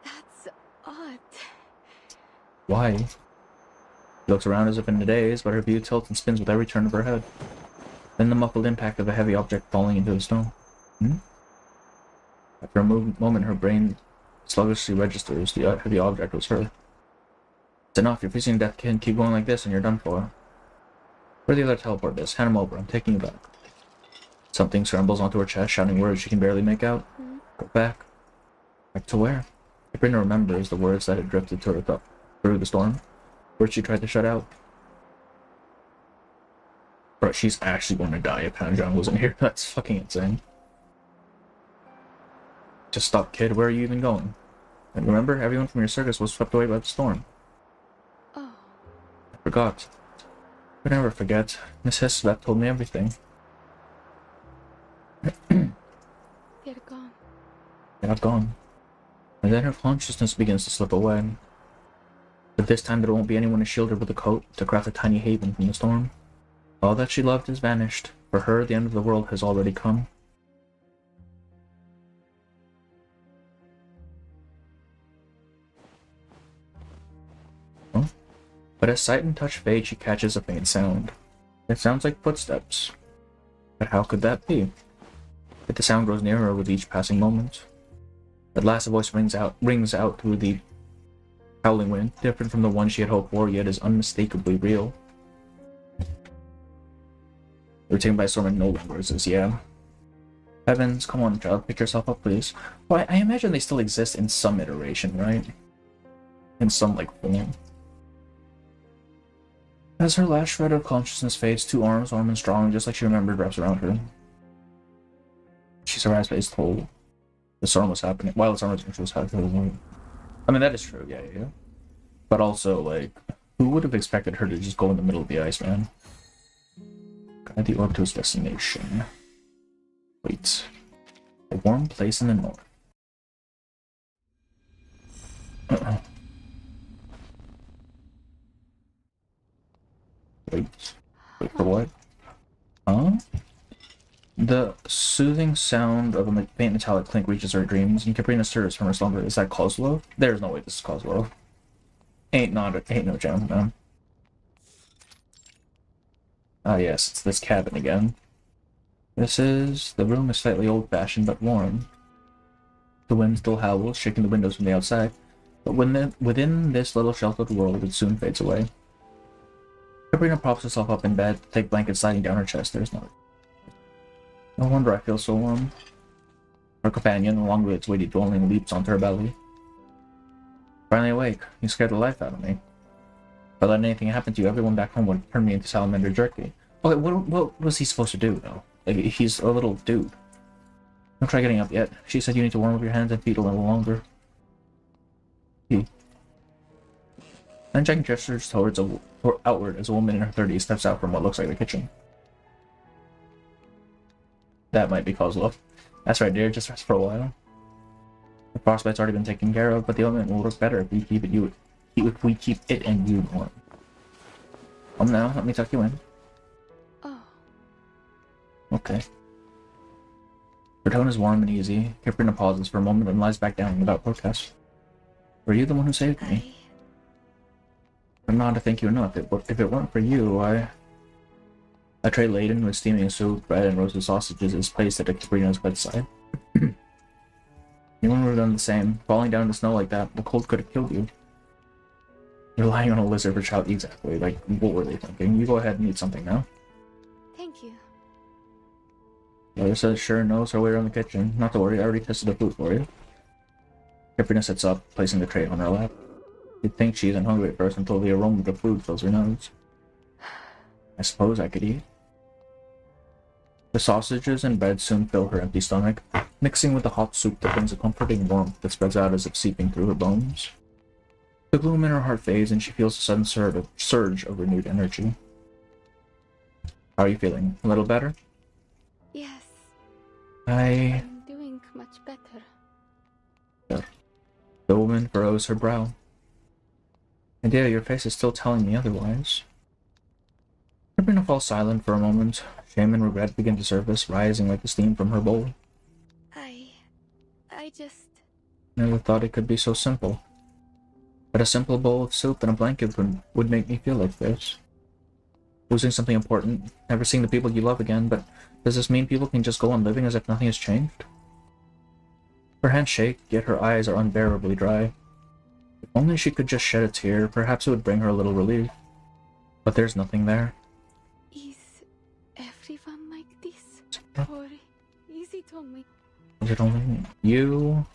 That's odd. Why? She looks around as if in a daze, but her view tilts and spins with every turn of her head. Then the muffled impact of a heavy object falling into the snow. After a moment, her brain sluggishly registers the heavy object was her. It's enough, you're freezing to death, kid. Keep going like this and you're done for. Where the other teleport is? Hand him over, I'm taking you back. Something scrambles onto her chest, shouting words she can barely make out. Go back. Back to where? Kiperina remembers the words that had drifted to her through the storm. Words she tried to shut out. Bro, she's actually going to die if Han Zhang wasn't here. That's fucking insane. Just stop, kid. Where are you even going? And remember, everyone from your circus was swept away by the storm. Oh. I forgot. I never forget. Miss Hisabeth told me everything. They're gone. They're not gone. And then her consciousness begins to slip away. But this time there won't be anyone to shield her with a coat to craft a tiny haven from the storm. All that she loved has vanished. For her, the end of the world has already come. But as sight and touch fade, she catches a faint sound. It sounds like footsteps. But how could that be? Yet the sound grows nearer with each passing moment. At last a voice rings out through the howling wind, different from the one she had hoped for, yet is unmistakably real. We're taken by a storm and no longer says, yeah. Heavens, come on, child, pick yourself up, please. Well, I imagine they still exist in some iteration, right? In some, like, form. As her last shred of consciousness fades, two arms, warm and strong, just like she remembered, wraps around her. She's surprised by his toll. The storm was happening. While the storm was happening. I mean, that is true, yeah. But also, like, who would have expected her to just go in the middle of the ice, man? Guide the orb to its destination. Wait. A warm place in the north. Wait for what? Huh? The soothing sound of a faint metallic clink reaches her dreams, and Kiperina stirs from her slumber. Is that Kozlo? There's no way this is Kozlo. Ain't no chance, man. Ah yes, it's this cabin again. The room is slightly old-fashioned but warm. The wind still howls, shaking the windows from the outside, but within this little sheltered world, it soon fades away. Kiperina props herself up in bed, thick blanket sliding down her chest. There's no wonder I feel so warm. Her companion, along with its weighty dwelling, leaps onto her belly. Finally awake, you scared the life out of me. If I let anything happen to you, everyone back home would turn me into salamander jerky. Okay, what was he supposed to do, though? Like, he's a little dude. Don't try getting up yet. She said you need to warm up your hands and feet a little longer. And Jack gestures outward as a woman in her 30s steps out from what looks like the kitchen. That might be Kozlo. That's right, dear. Just rest for a while. The frostbite's already been taken care of, but the ointment will work better if we keep it and you warm. Now, let me tuck you in. Oh. Okay. Her tone is warm and easy. Kiperina pauses for a moment and lies back down without protest. Were you the one who saved me? I'm not to thank you enough. If it weren't for you, A tray laden with steaming soup, bread, and roasted sausages is placed at Kiperina's bedside. Anyone would have done the same. Falling down in the snow like that, the cold could have killed you. You're lying on a lizard for child. Exactly. Like, what were they thinking? You go ahead and eat something now. Thank you. The other says sure knows her way around the kitchen. Not to worry, I already tested the food for you. Kiperina sits up, placing the tray on her lap. You'd think she isn't hungry at first until the aroma of the food fills her nose. I suppose I could eat. The sausages and bread soon fill her empty stomach, mixing with the hot soup that brings a comforting warmth that spreads out as if seeping through her bones. The gloom in her heart fades and she feels a sudden surge of renewed energy. How are you feeling? A little better? Yes. I'm doing much better. The woman furrows her brow. And yeah, your face is still telling me otherwise. Kiperina falls silent for a moment. Shame and regret begin to surface, rising like the steam from her bowl. I just... Never thought it could be so simple. But a simple bowl of soup and a blanket would make me feel like this. Losing something important, never seeing the people you love again, but does this mean people can just go on living as if nothing has changed? Her hands shake, yet her eyes are unbearably dry. If only she could just shed a tear, perhaps it would bring her a little relief. But there's nothing there. Is everyone like this? Or is it only... Is it only you?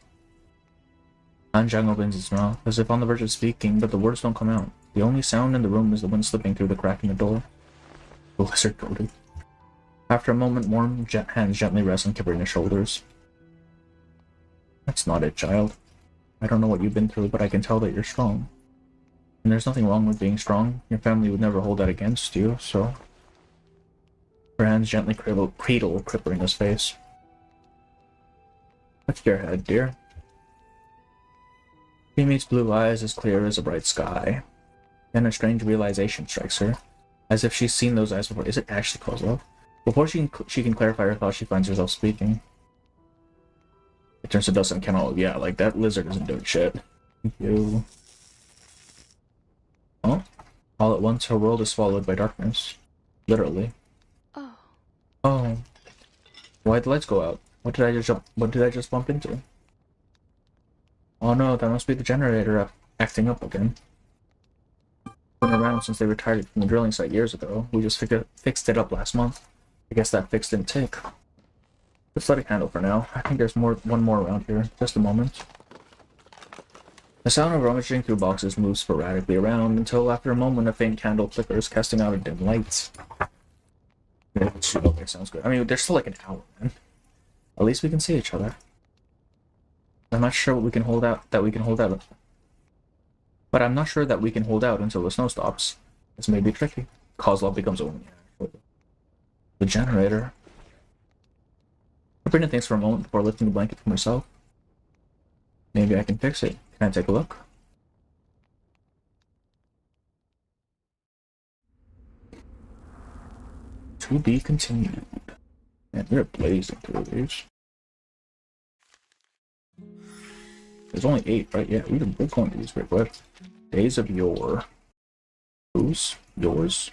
Anjang opens its mouth, as if on the verge of speaking, but the words don't come out. The only sound in the room is the wind slipping through the crack in the door. The lizard goaded. After a moment, warm hands gently rest on Kiperina's shoulders. That's not it, child. I don't know what you've been through, but I can tell that you're strong. And there's nothing wrong with being strong. Your family would never hold that against you, so... Her hands gently cradle Kiperina's face. Lift your head, dear. She meets blue eyes as clear as a bright sky. Then a strange realization strikes her, as if she's seen those eyes before. Is it actually Kozlo? Before she can clarify her thoughts, she finds herself speaking. It turns to dust and cannot. Yeah, like that lizard isn't doing shit. You. Oh? All at once, her world is swallowed by darkness. Literally. Oh. Oh. Why'd the lights go out? What did I just bump into? Oh no, that must be the generator acting up again. Been around since they retired from the drilling site years ago. We just fixed it up last month. I guess that fix didn't take. Let's let it handle for now. I think there's one more around here. Just a moment. The sound of rummaging through boxes moves sporadically around until after a moment a faint candle flickers, casting out a dim light. Okay, sounds good. I mean, there's still like an hour, man. At least we can see each other. I'm not sure what we can hold out. But I'm not sure that we can hold out until the snow stops. This may be tricky. Kozlov becomes a woman. The generator. Kiperina thinks for a moment before lifting the blanket from herself. Maybe I can fix it. Can I take a look? To be continued. Man, we're blazing through these. There's only 8, right? Yeah, we're going through these pretty quick. Days of Yore. Whose? Yours?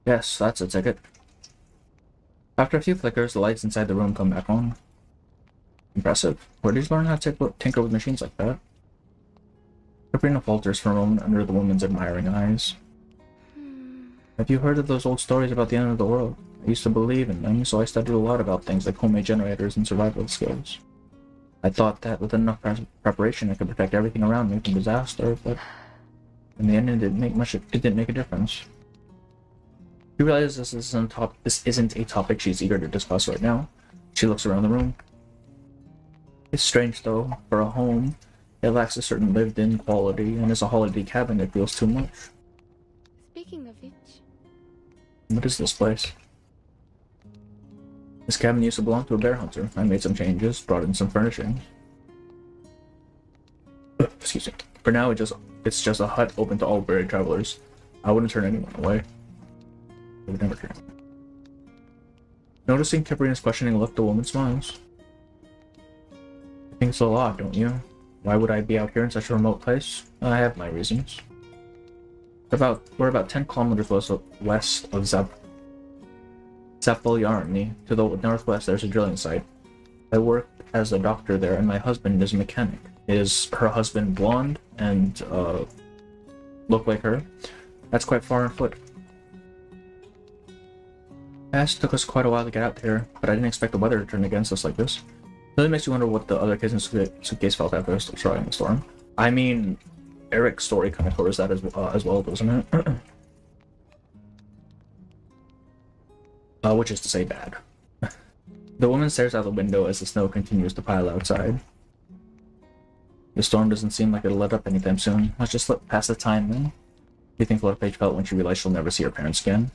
Yes, that's a ticket. After a few flickers, the lights inside the room come back on. Impressive. Where did you learn how to tinker with machines like that? Kiperina falters for a moment under the woman's admiring eyes. Have you heard of those old stories about the end of the world? I used to believe in them, so I studied a lot about things like homemade generators and survival skills. I thought that with enough preparation I could protect everything around me from disaster, but in the end it didn't make a difference. She realizes this isn't a topic she's eager to discuss right now. She looks around the room. It's strange though, for a home, it lacks a certain lived-in quality, and as a holiday cabin it feels too much. Speaking of which... What is this place? This cabin used to belong to a bear hunter. I made some changes, brought in some furnishings. Excuse me. For now, it's just a hut open to all buried travelers. I wouldn't turn anyone away. I would never turn. Noticing Kiperina's questioning look, the woman smiles. I think it's a lot, don't you? Why would I be out here in such a remote place? I have my reasons. We're about 10 kilometers west of Zapolyarny. To the northwest, there's a drilling site. I work as a doctor there, and my husband is a mechanic. Is her husband blonde and look like her? That's quite far on foot. It took us quite a while to get out here, but I didn't expect the weather to turn against us like this. It really makes you wonder what the other kids in suitcase felt after trying the storm. I mean, Eric's story kind of covers that as well, doesn't it? Which is to say bad. The woman stares out the window as the snow continues to pile outside. The storm doesn't seem like it'll let up anytime soon. Let's just let pass the time then. Do you think Paige felt when she realized she'll never see her parents again?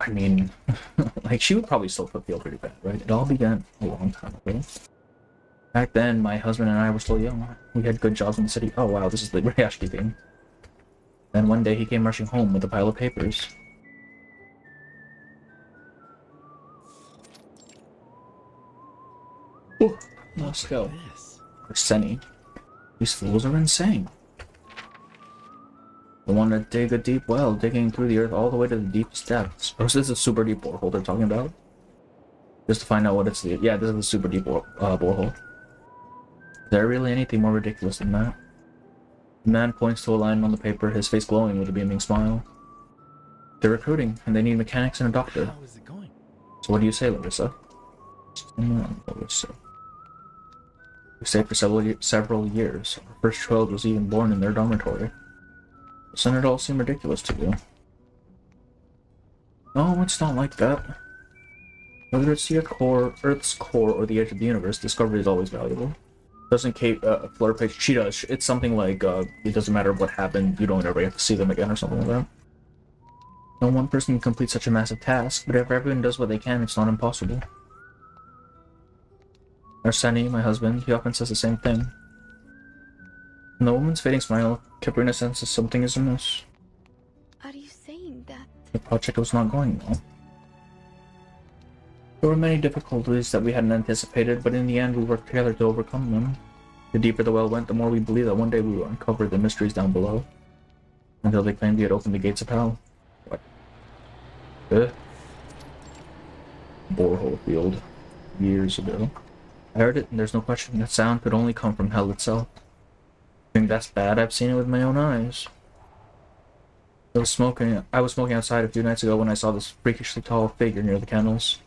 I mean, like, she would probably still feel pretty bad, right? It all began a long time ago. Back then, my husband and I were still young. We had good jobs in the city. Oh wow, this is the Ryashki thing. Then one day he came rushing home with a pile of papers. Ooh, Moscow. Arseny. These fools are insane. They want to dig a deep well, digging through the earth all the way to the deepest depths. Or is this a super deep borehole they're talking about? Just to find out what it's... Yeah, this is a super deep borehole. Is there really anything more ridiculous than that? The man points to a line on the paper, his face glowing with a beaming smile. They're recruiting, and they need mechanics and a doctor. How is it going? So what do you say, Larissa? Larissa. We stayed for several years. Our first child was even born in their dormitory. Doesn't it all seem ridiculous to you? No, it's not like that. Whether it's the Earth's core or the edge of the universe, discovery is always valuable. Doesn't Fleur Page? She does. It's something like, it doesn't matter what happened, you don't ever have to see them again or something like that. No one person can complete such a massive task, but if everyone does what they can, it's not impossible. Arseny, my husband, he often says the same thing. In the woman's fading smile, Kiperina senses something is amiss. Are you saying that? The project was not going well. There were many difficulties that we hadn't anticipated, but in the end we worked together to overcome them. The deeper the well went, the more we believed that one day we would uncover the mysteries down below. Until they claimed we had opened the gates of hell. What? Borehole field. Years ago. I heard it, and there's no question that sound could only come from hell itself. I think that's bad. I've seen it with my own eyes. I was smoking outside a few nights ago when I saw this freakishly tall figure near the kennels.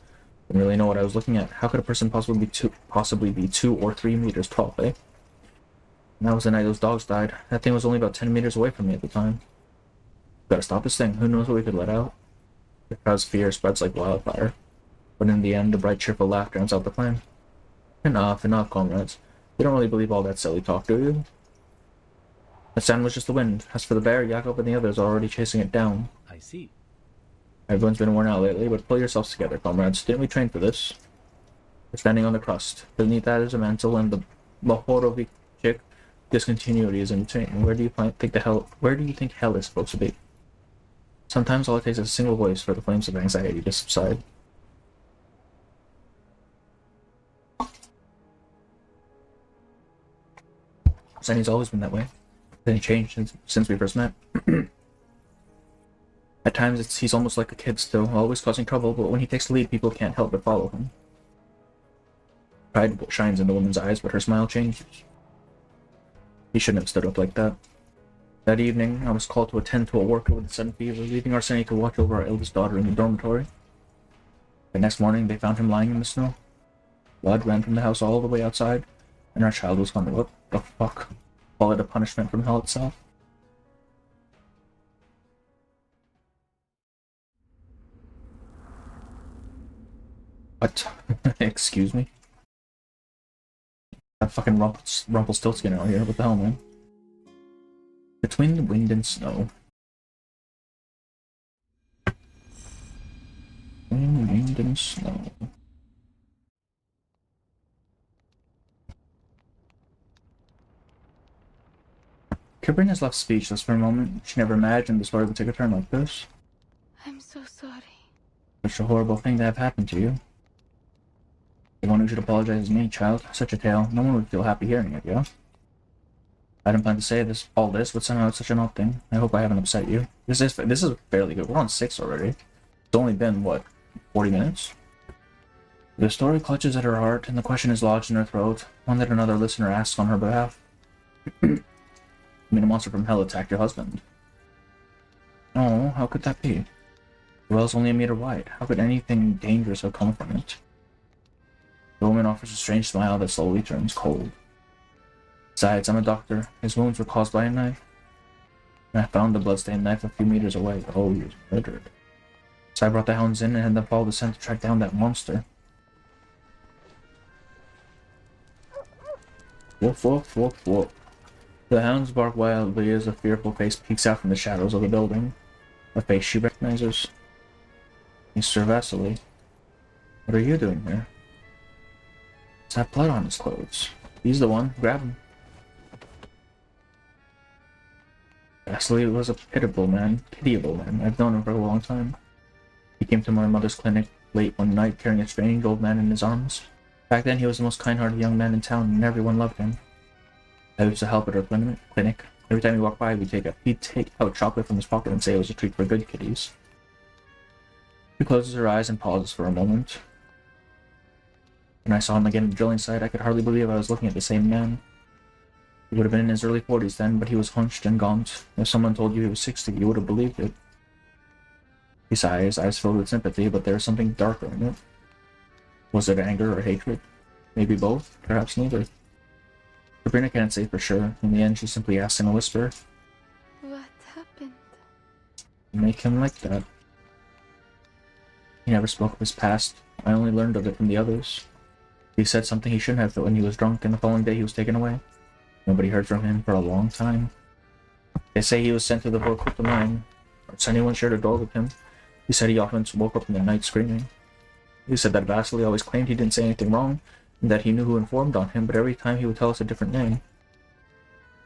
Didn't really know what I was looking at. How could a person possibly be 2 or 3 meters tall, eh? And that was the night those dogs died. That thing was only about 10 meters away from me at the time. Gotta stop this thing. Who knows what we could let out? The crowd's fear spreads like wildfire. But in the end, the bright, cheerful laughter drowns out the flame. Enough, comrades. You don't really believe all that silly talk, do you? The sound was just the wind. As for the bear, Jakob and the others are already chasing it down. I see. Everyone's been worn out lately, but pull yourselves together, comrades. Didn't we train for this? We're standing on the crust. Beneath that is a mantle, and the Lahorovic discontinuity is in between. Where do you think hell is supposed to be? Sometimes all it takes is a single voice for the flames of anxiety to subside. Sunny's always been that way. Hasn't changed since we first met. At times he's almost like a kid still, always causing trouble, but when he takes the lead, people can't help but follow him. Pride shines in the woman's eyes, but her smile changes. He shouldn't have stood up like that. That evening, I was called to attend to a worker with a sudden fever, leaving Arseny to watch over our eldest daughter in the dormitory. The next morning, they found him lying in the snow. Blood ran from the house all the way outside, and our child was wondering, what the fuck? Call it a punishment from hell itself? What? Excuse me? That fucking Rumpelstiltskin out here, what the hell, man? Between the wind and snow. Between wind and snow. Kiperina left speechless for a moment. She never imagined the story would take a turn like this. I'm so sorry. Such a horrible thing to have happened to you. The one who should apologize is me, child. Such a tale. No one would feel happy hearing it, yeah? I didn't plan to say all this, but somehow it's such an odd thing. I hope I haven't upset you. This is fairly good. We're on 6 already. It's only been, what, 40 minutes? The story clutches at her heart, and the question is lodged in her throat, one that another listener asks on her behalf. You mean a monster from hell attacked your husband? Oh, how could that be? The well's only a meter wide. How could anything dangerous have come from it? The woman offers a strange smile that slowly turns cold. Besides, I'm a doctor. His wounds were caused by a knife. And I found the bloodstained knife a few meters away. Oh, he was murdered. So I brought the hounds in and had them follow the scent to track down that monster. Woof, woof, woof, woof. The hounds bark wildly as a fearful face peeks out from the shadows of the building. A face she recognizes. Mr. Vasily. What are you doing here? Does that blood on his clothes? He's the one. Grab him. Vasily was a pitiable man. I've known him for a long time. He came to my mother's clinic late one night carrying a strange old man in his arms. Back then he was the most kind-hearted young man in town and everyone loved him. I used to help at our clinic. Every time he walked by, he'd take out chocolate from his pocket and say it was a treat for good kitties. She closes her eyes and pauses for a moment. When I saw him again at the drilling site, I could hardly believe I was looking at the same man. He would have been in his early 40s then, but he was hunched and gaunt. If someone told you he was 60, you would have believed it. He sighed, his eyes filled with sympathy, but there was something darker in it. Was it anger or hatred? Maybe both, perhaps neither. Sabrina can't say for sure. In the end, she simply asked in a whisper, What happened? Make him like that. He never spoke of his past. I only learned of it from the others. He said something he shouldn't have when he was drunk, and the following day he was taken away. Nobody heard from him for a long time. They say he was sent to the Vorkuta mine, or anyone shared a door with him. He said he often woke up in the night screaming. He said that Vasily always claimed he didn't say anything wrong, and that he knew who informed on him, but every time he would tell us a different name.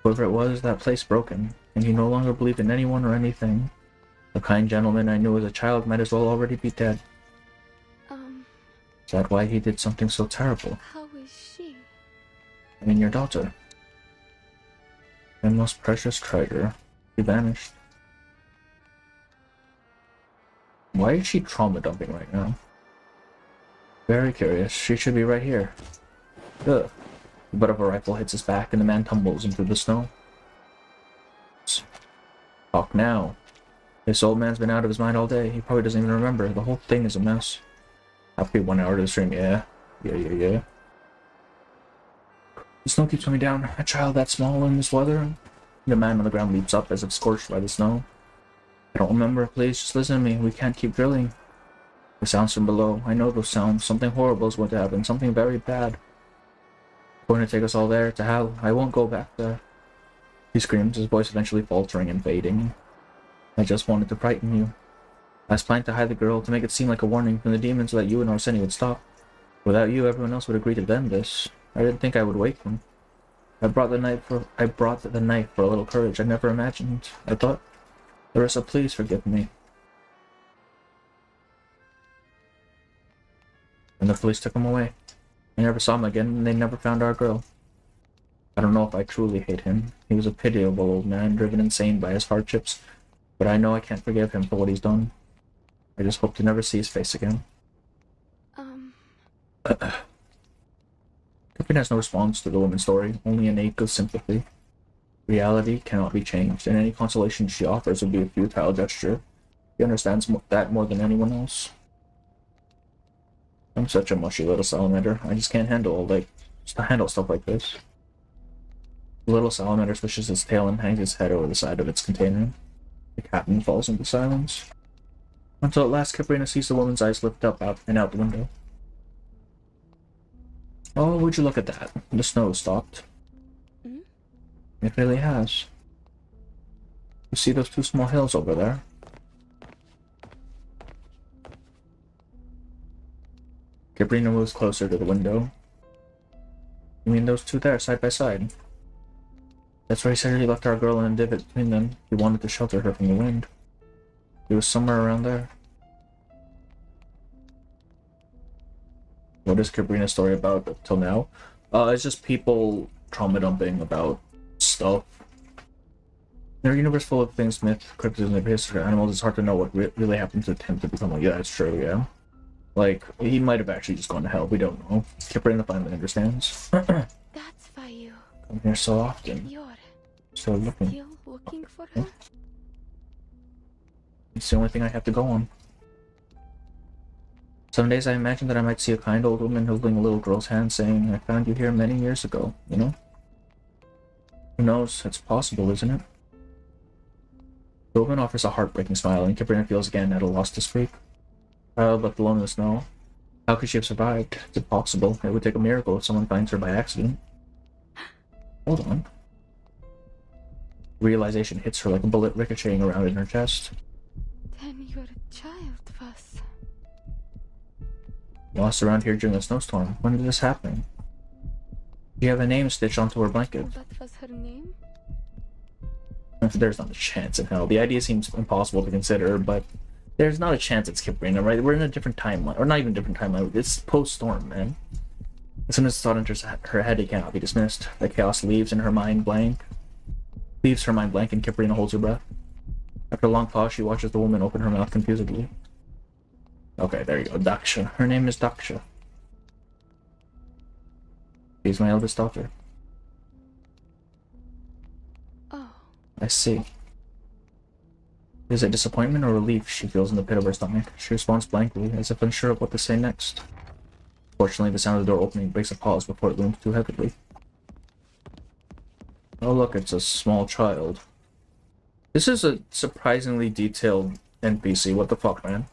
Whoever it was, that place broke him, and he no longer believed in anyone or anything. The kind gentleman I knew as a child might as well already be dead. Is that why he did something so terrible? How is she? I mean, your daughter. My most precious treasure. She vanished. Why is she trauma dumping right now? Very curious. She should be right here. Ugh. The butt of a rifle hits his back and the man tumbles into the snow. Talk now. This old man's been out of his mind all day. He probably doesn't even remember. The whole thing is a mess. Happy 1 hour to the stream. Yeah. Yeah. The snow keeps coming down. A child that small in this weather? The man on the ground leaps up as if scorched by the snow. I don't remember. Please, just listen to me. We can't keep drilling. The sounds from below. I know those sounds. Something horrible is going to happen. Something very bad. Going to take us all there to hell. I won't go back there. He screams, his voice eventually faltering and fading. I just wanted to frighten you. I was planning to hide the girl, to make it seem like a warning from the demons so that you and Arseni would stop. Without you, everyone else would agree to end this. I didn't think I would wake them. I brought the knife for a little courage I never imagined. I thought, Larissa, please forgive me. And the police took him away. I never saw him again, and they never found our girl. I don't know if I truly hate him. He was a pitiable old man, driven insane by his hardships, but I know I can't forgive him for what he's done. I just hope to never see his face again. Kip has no response to the woman's story, only an ache of sympathy. Reality cannot be changed, and any consolation she offers would be a futile gesture. He understands that more than anyone else. I'm such a mushy little salamander. I just can't handle stuff like this. The little salamander swishes its tail and hangs its head over the side of its container. The captain falls into silence. Until at last Kiperina sees the woman's eyes lift up out the window. Oh, would you look at that? The snow stopped. It really has. You see those two small hills over there? Kiperina moves closer to the window. You mean those two there, side by side? That's where he said he left our girl in a divot between them. He wanted to shelter her from the wind. It was somewhere around there. What is Kiperina's story about till now? It's just people trauma dumping about stuff. In a universe full of things, myth, cryptids, and history of animals, it's hard to know what really happened to Tim to become like, yeah, it's true, yeah. Like, he might have actually just gone to hell, we don't know. Kiperina finally understands. That's why you come here so often. You're still looking for her? It's the only thing I have to go on. Some days I imagine that I might see a kind old woman holding a little girl's hand saying, I found you here many years ago, you know? Who knows? It's possible, isn't it? The woman offers a heartbreaking smile, and Kiperina feels again at a loss to speak. Left alone in the snow. How could she have survived? It's impossible. It would take a miracle if someone finds her by accident. Hold on. Realization hits her like a bullet ricocheting around in her chest. Then your child was... Lost around here during a snowstorm. When did this happen? You have a name stitched onto her blanket. What was her name? There's not a chance in hell. The idea seems impossible to consider, but there's not a chance it's Kiperina, right? We're in a different timeline. Or not even a different timeline. It's post-storm, man. As soon as the thought enters her head, it cannot be dismissed. The chaos leaves her mind blank, and Kiperina holds her breath. After a long pause, she watches the woman open her mouth confusedly. Okay, there you go. Daksha. Her name is Daksha. She's my eldest daughter. Oh. I see. Is it disappointment or relief she feels in the pit of her stomach? She responds blankly, as if unsure of what to say next. Fortunately, the sound of the door opening breaks a pause before it looms too heavily. Oh look, it's a small child. This is a surprisingly detailed NPC. What the fuck, man?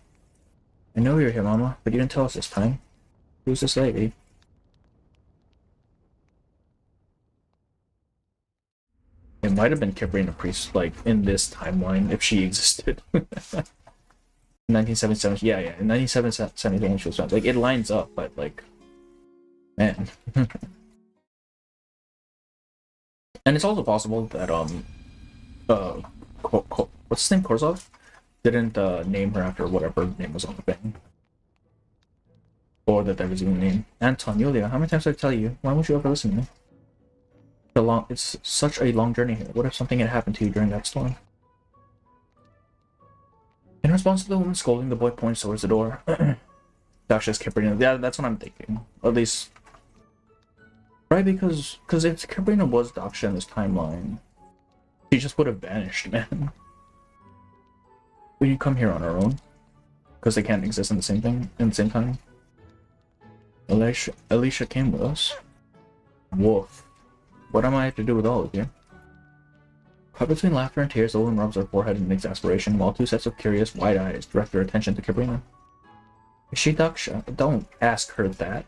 I know you're here, Mama, but you didn't tell us this time. Who's this lady? It might have been Kiperina Priest, like, in this timeline, if she existed. 1977, yeah, in 1977 she was found. Like, it lines up, but, like, man. And it's also possible that, what's his name, Korzov? Didn't, name her after whatever name was on the thing. Or that there was even a name. Anton, Yulia, how many times did I tell you? Why won't you ever listen to me? It's such a long journey here. What if something had happened to you during that storm? In response to the woman scolding, the boy points towards the door. Daksha's Kiperina. Yeah, that's what I'm thinking. At least... Right, because if Kiperina was Daksha in this timeline, she just would have vanished, man. Would you come here on her own? Because they can't exist in the same thing, in the same time? Alicia came with us. Woof. What am I to do with all of you? Caught between laughter and tears, the woman rubs her forehead in exasperation, while two sets of curious, wide eyes direct their attention to Kiperina. Is she Daksha? Don't ask her that.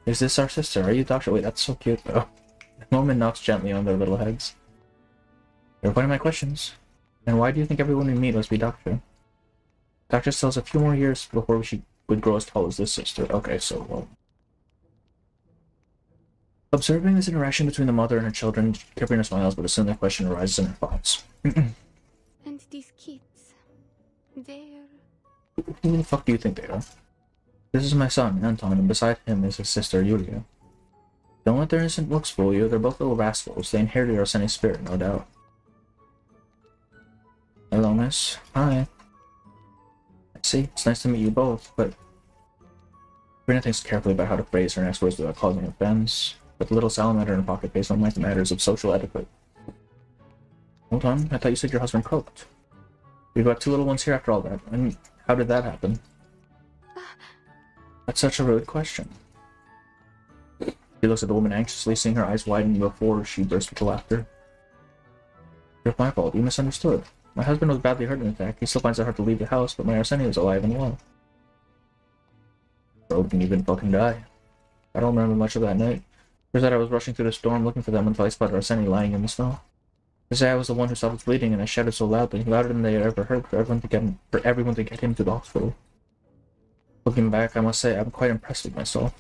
Is this our sister? Are you Daksha? Wait, that's so cute, though. The woman knocks gently on their little heads. You're avoiding my questions. And why do you think everyone we meet must be Daksha? Daksha still has a few more years before she would grow as tall as this sister. Okay, so, well... Observing this interaction between the mother and her children, Kiperina smiles, but a similar question arises in her thoughts. And these kids, they're... Who the fuck do you think they are? This is my son, Anton, and beside him is his sister, Yulia. Don't let their innocent looks fool you. They're both little rascals. They inherited Arseni's spirit, no doubt. Hello, miss. Hi. I see. It's nice to meet you both, but... Kiperina thinks carefully about how to phrase her next words without causing offense. But the little salamander in her pocket pays no mind to matters of social etiquette. Hold on, I thought you said your husband cooked. We've got two little ones here after all that, and how did that happen? That's such a rude question. She looks at the woman anxiously, seeing her eyes widen before she bursts with laughter. It's my fault, you misunderstood. My husband was badly hurt in the attack. He still finds it hard to leave the house, but my Arsenia is alive and well. Bro can even fucking die. I don't remember much of that night. Turns out I was rushing through the storm looking for them until I spotted Arsenia lying in the snow. They say I was the one who stopped his bleeding, and I shouted so loudly, louder than they had ever heard, for everyone to get him to the hospital. Looking back, I must say I'm quite impressed with myself.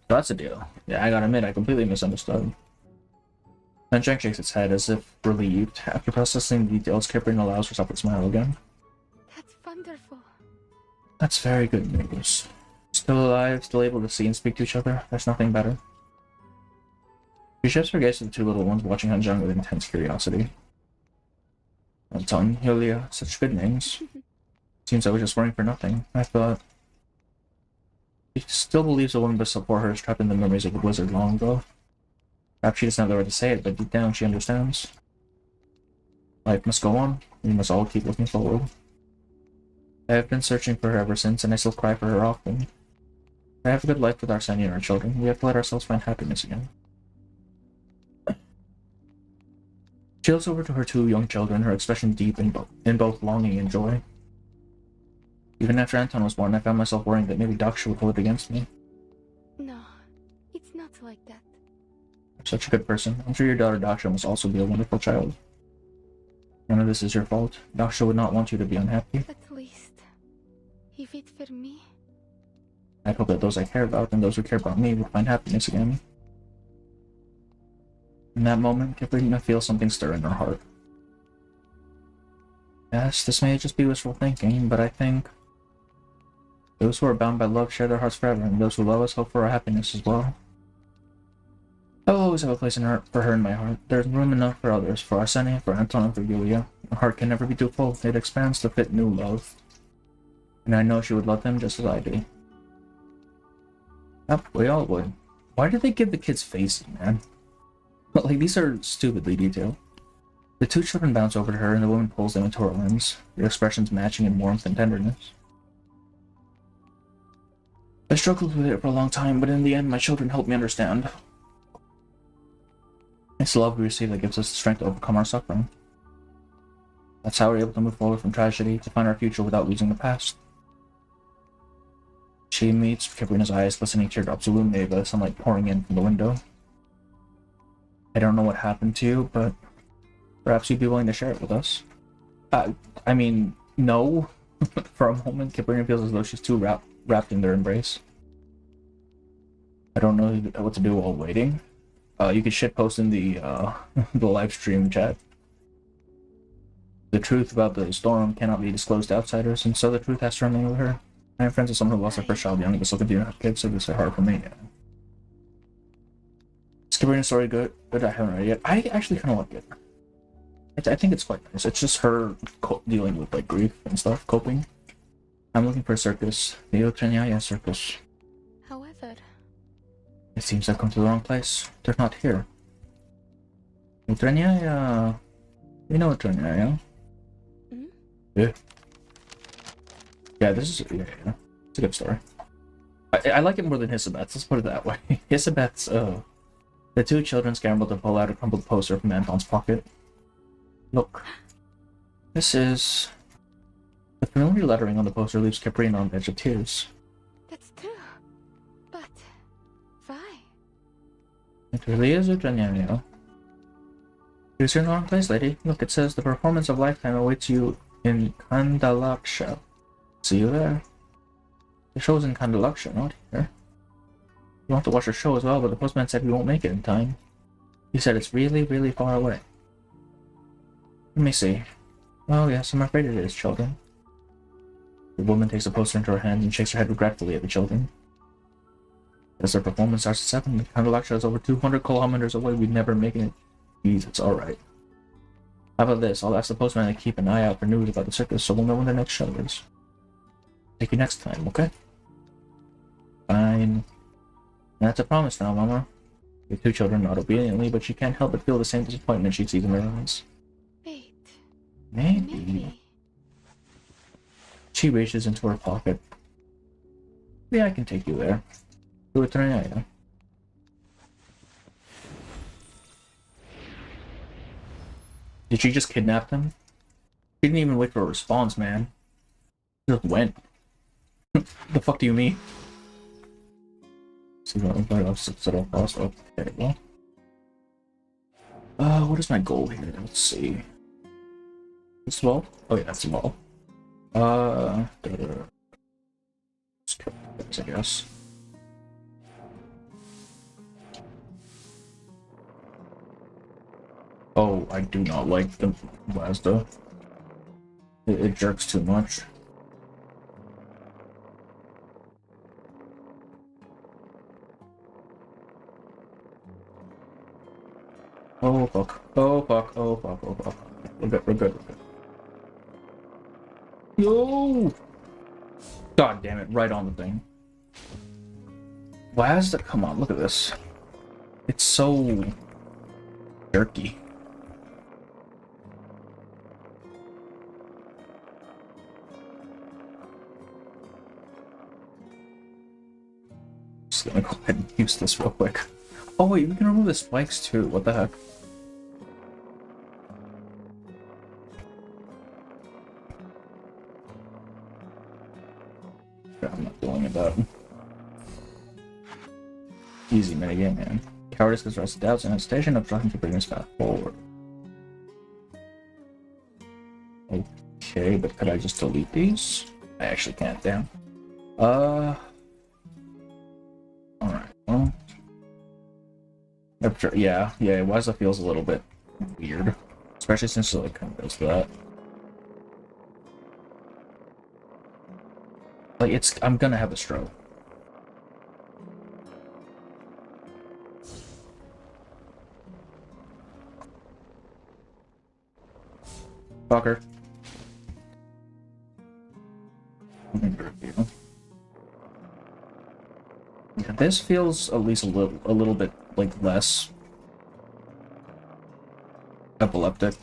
That's a deal. Yeah, I gotta admit, I completely misunderstood. Then Jenk shakes its head as if relieved. After processing the details, Kiperina allows herself to smile again. That's wonderful. That's very good news. Still alive, still able to see and speak to each other. There's nothing better. She shifts her gaze to the two little ones, watching Hanjang with intense curiosity. Anton, Yulia, such good names. Seems I was just worrying for nothing. I thought... She still believes the woman before her is trapped in the memories of the blizzard long ago. Perhaps she doesn't have the right to say it, but deep down she understands. Life must go on. We must all keep looking forward. I have been searching for her ever since, and I still cry for her often. I have a good life with Arsenia and our children. We have to let ourselves find happiness again. She looks over to her two young children, her expression deep in both longing and joy. Even after Anton was born, I found myself worrying that maybe Daksha would hold it against me. No, it's not like that. You're such a good person. I'm sure your daughter Daksha must also be a wonderful child. None of this is your fault. Daksha would not want you to be unhappy. At least, if it were me... I hope that those I care about and those who care about me will find happiness again. In that moment, Kiperina feels something stir in her heart. Yes, this may just be wishful thinking, but I think those who are bound by love share their hearts forever, and those who love us hope for our happiness as well. I will always have a place for her in my heart. There's room enough for others, for Arsenia, for Anton, and for Yulia. My heart can never be too full. It expands to fit new love. And I know she would love them just as I do. Yep, we all would. Why did they give the kids faces, man? Like, these are stupidly detailed. The two children bounce over to her, and the woman pulls them into her arms, their expressions matching in warmth and tenderness. I struggled with it for a long time, but in the end, my children helped me understand. It's the love we receive that gives us the strength to overcome our suffering. That's how we're able to move forward from tragedy to find our future without losing the past. She meets Kiperina's eyes, glistening teardrops illuminated by the sunlight pouring in from the window. I don't know what happened to you, but perhaps you'd be willing to share it with us. I mean, no. For a moment, Kiperina feels as though she's too wrapped in their embrace. I don't know what to do while waiting. You could shitpost in the the live stream chat. The truth about the storm cannot be disclosed to outsiders, and so the truth has to remain with her. I am friends with someone who lost their first child young, but still continue to have kids, so this is hard for me. Is Kiperina's story good? I haven't read it yet. I actually kind of like it. I think it's quite nice. It's just her dealing with like grief and stuff, coping. I'm looking for a circus. The Otreniaya circus. However, it seems I've come to the wrong place. They're not here. Otreniaya. You know Otreniaya? Yeah. Yeah, this is yeah. It's a good story. I like it more than Hisabeth's. Let's put it that way. Hisabeth's the two children scrambled to pull out a crumpled poster from Anton's pocket. Look. This is the familiar lettering on the poster leaves Kiperina on the edge of tears. That's true. But why? It really is Utraniano. You're in the wrong place, lady. Look, it says the performance of Lifetime awaits you in Kandalaksha. See you there. The show's in Kandalaksha, not here. You want to watch the show as well, but the postman said we won't make it in time. He said it's really, really far away. Let me see. Oh yes, I'm afraid it is, children. The woman takes the poster into her hand and shakes her head regretfully at the children. As their performance starts at 7, the Kandalaksha is over 200 kilometers away. We'd never make it. Jeez, it's alright. How about this? I'll ask the postman to keep an eye out for news about the circus so we'll know when the next show is. Take you next time, okay? Fine. That's a promise now, Mama. The two children nod obediently, but she can't help but feel the same disappointment she sees in their eyes. Wait. Maybe. She reaches into her pocket. Yeah, I can take you there. To a Trinaya. Did she just kidnap them? She didn't even wait for a response, man. She just went. The fuck do you mean? See what I'm set off fast. Okay, well. What is my goal here? Let's see. This wall? Oh yeah, that's the wall. I guess. Oh, I do not like the Mazda. It jerks too much. Oh fuck. Oh fuck. Oh fuck. Oh fuck. We're good. We're good. We're good. Yo! God damn it! Right on the thing. Mazda, come on! Look at this. It's so jerky. Just gonna go ahead and use this real quick. Oh wait, we can remove the spikes too. What the heck? I'm not dealing with that. Easy minigame, man. Cowardice gives rise to doubts and hesitation, obstructing to bring us path forward. Okay, but could I just delete these? I actually can't, damn. Alright, well. Yeah, Weza feels a little bit weird. Especially since it like kind of does that. Like I'm gonna have a stroke. Fucker. Yeah, this feels at least a little bit like less epileptic.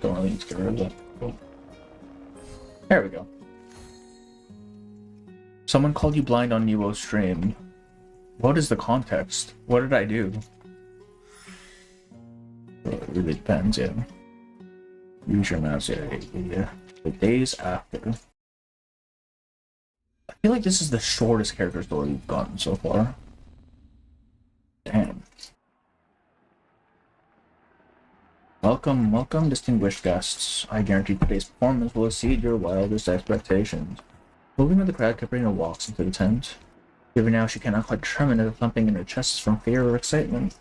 Don't really need to get rid of that. Cool. There we go. Someone called you blind on Nuo's stream. What is the context? What did I do? Well, it really depends, yeah. Use your mouse, yeah. The days after. I feel like this is the shortest character story we've gotten so far. Damn. Welcome, welcome, distinguished guests. I guarantee today's performance will exceed your wildest expectations. Moving with the crowd, Kiperina walks into the tent. Even now, she cannot quite determine if the thumping in her chest is from fear or excitement.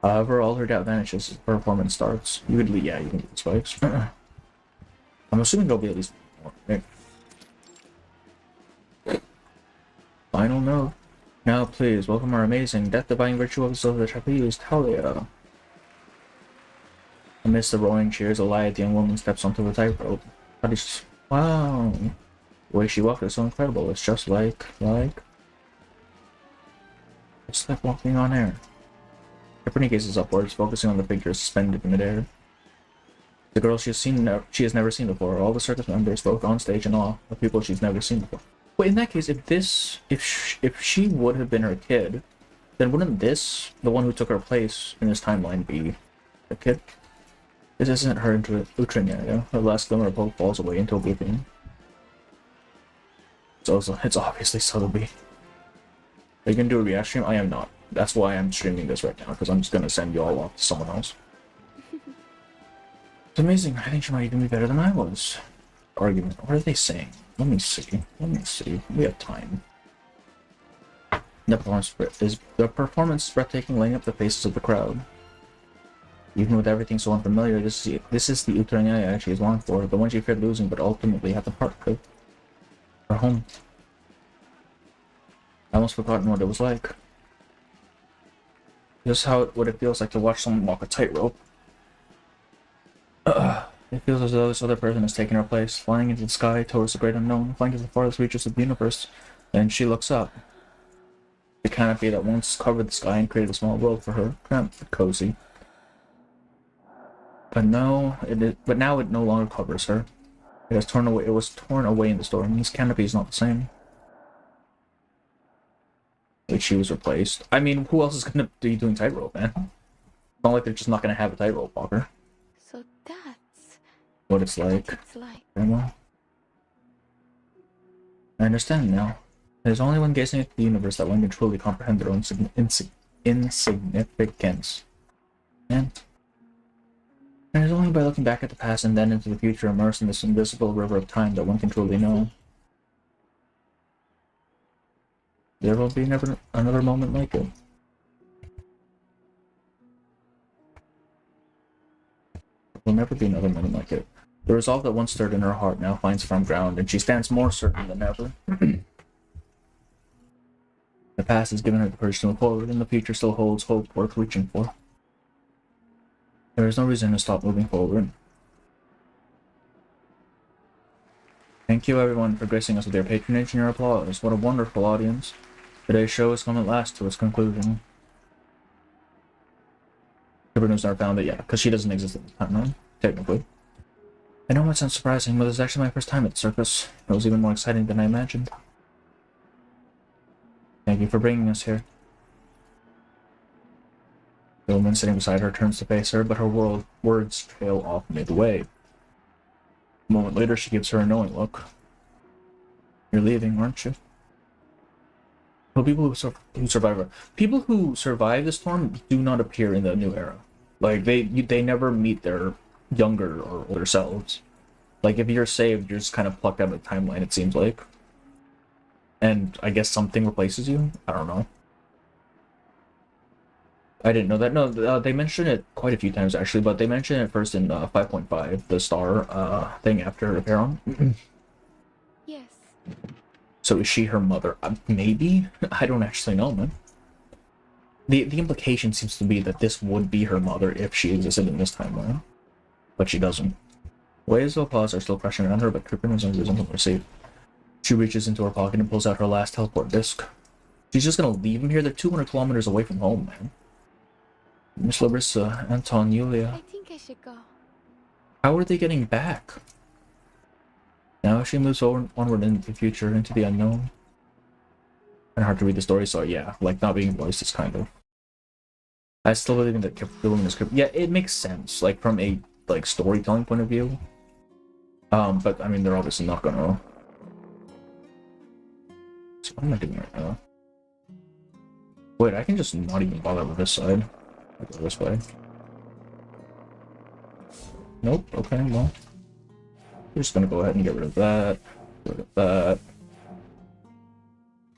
However, all her doubt vanishes as the performance starts. You can do the spikes. I'm assuming there'll be at least more. Right? Final note. Now, please, welcome our amazing, death-defying virtuoso of the trapeze, Talia. Amidst the roaring cheers, a lithe young woman steps onto the tightrope. Wow. The way she walks is so incredible. It's just like walking on air. Kiperina gazes upwards, focusing on the figure suspended in midair. The girl she has never seen before. All the circus members, both on stage and off, are people she's never seen before. Wait, in that case, if she would have been her kid, then wouldn't this, the one who took her place in this timeline, be the kid? This isn't her Utrania. Her last glimmer of hope falls away into oblivion. It's obviously Sotheby. Are you gonna do a react stream? I am not. That's why I'm streaming this right now, because I'm just gonna send you all off to someone else. It's amazing. I think she might even be better than I was. Argument. What are they saying? Let me see. We have time. The performance is breathtaking, lighting up the faces of the crowd. Even with everything so unfamiliar, this is the Utrania she has longed for, the one she feared losing, but ultimately had the heart of her home. I almost forgotten what it was like. Just what it feels like to watch someone walk a tightrope. It feels as though this other person has taken her place, flying into the sky towards the great unknown, flying to the farthest reaches of the universe. And she looks up. The canopy that once covered the sky and created a small world for her, cramped but cozy. But now it no longer covers her. It was torn away in the storm. This canopy is not the same. Like she was replaced. I mean, who else is gonna be doing tightrope, man? It's not like they're just not gonna have a tightrope walker. So that's what it's like. Well, I understand now. There's only one gazing at the universe that one can truly comprehend their own insignificance. And it is only by looking back at the past and then into the future, immersed in this invisible river of time, that one can truly know. There will be never another moment like it. There will never be another moment like it. The resolve that once stirred in her heart now finds firm ground, and she stands more certain than ever. The past has given her the courage to move forward, and the future still holds hope worth reaching for. There is no reason to stop moving forward. Thank you everyone for gracing us with your patronage and your applause. What a wonderful audience. Today's show has come at last to its conclusion. Kiperina's never found it yet, because she doesn't exist at the time, right? Technically. I know it sounds surprising, but it's actually my first time at the circus. It was even more exciting than I imagined. Thank you for bringing us here. The woman sitting beside her turns to face her, but her words trail off midway. A moment later, she gives her a knowing look. You're leaving, aren't you? Well, people who survive the storm do not appear in the new era. Like they never meet their younger or older selves. Like if you're saved, you're just kind of plucked out of the timeline. It seems like, and I guess something replaces you. I don't know. I didn't know that. No, they mentioned it quite a few times actually, but they mentioned it first in 5.5, the star thing after Aperon. Yes. So is she her mother? Maybe? I don't actually know, man. The implication seems to be that this would be her mother if she existed in this timeline. But she doesn't. Waves of applause are still crashing around her, but Kiperina's arms isn't received. She reaches into her pocket and pulls out her last teleport disc. She's just gonna leave him here? They're 200 kilometers away from home, man. Miss Larissa, Anton, Yulia. I think I should go. How are they getting back? Now she moves onward into the future, into the unknown. And hard to read the story, so yeah, like not being voiced is kind of I still believe that Kip building the script. Yeah, it makes sense, like from a storytelling point of view. But I mean, they're obviously not gonna. So what am I doing right now? Wait, I can just not even bother with this side. I'll go this way. Nope. Okay, well, we're just gonna go ahead and get rid of that. Get rid of that.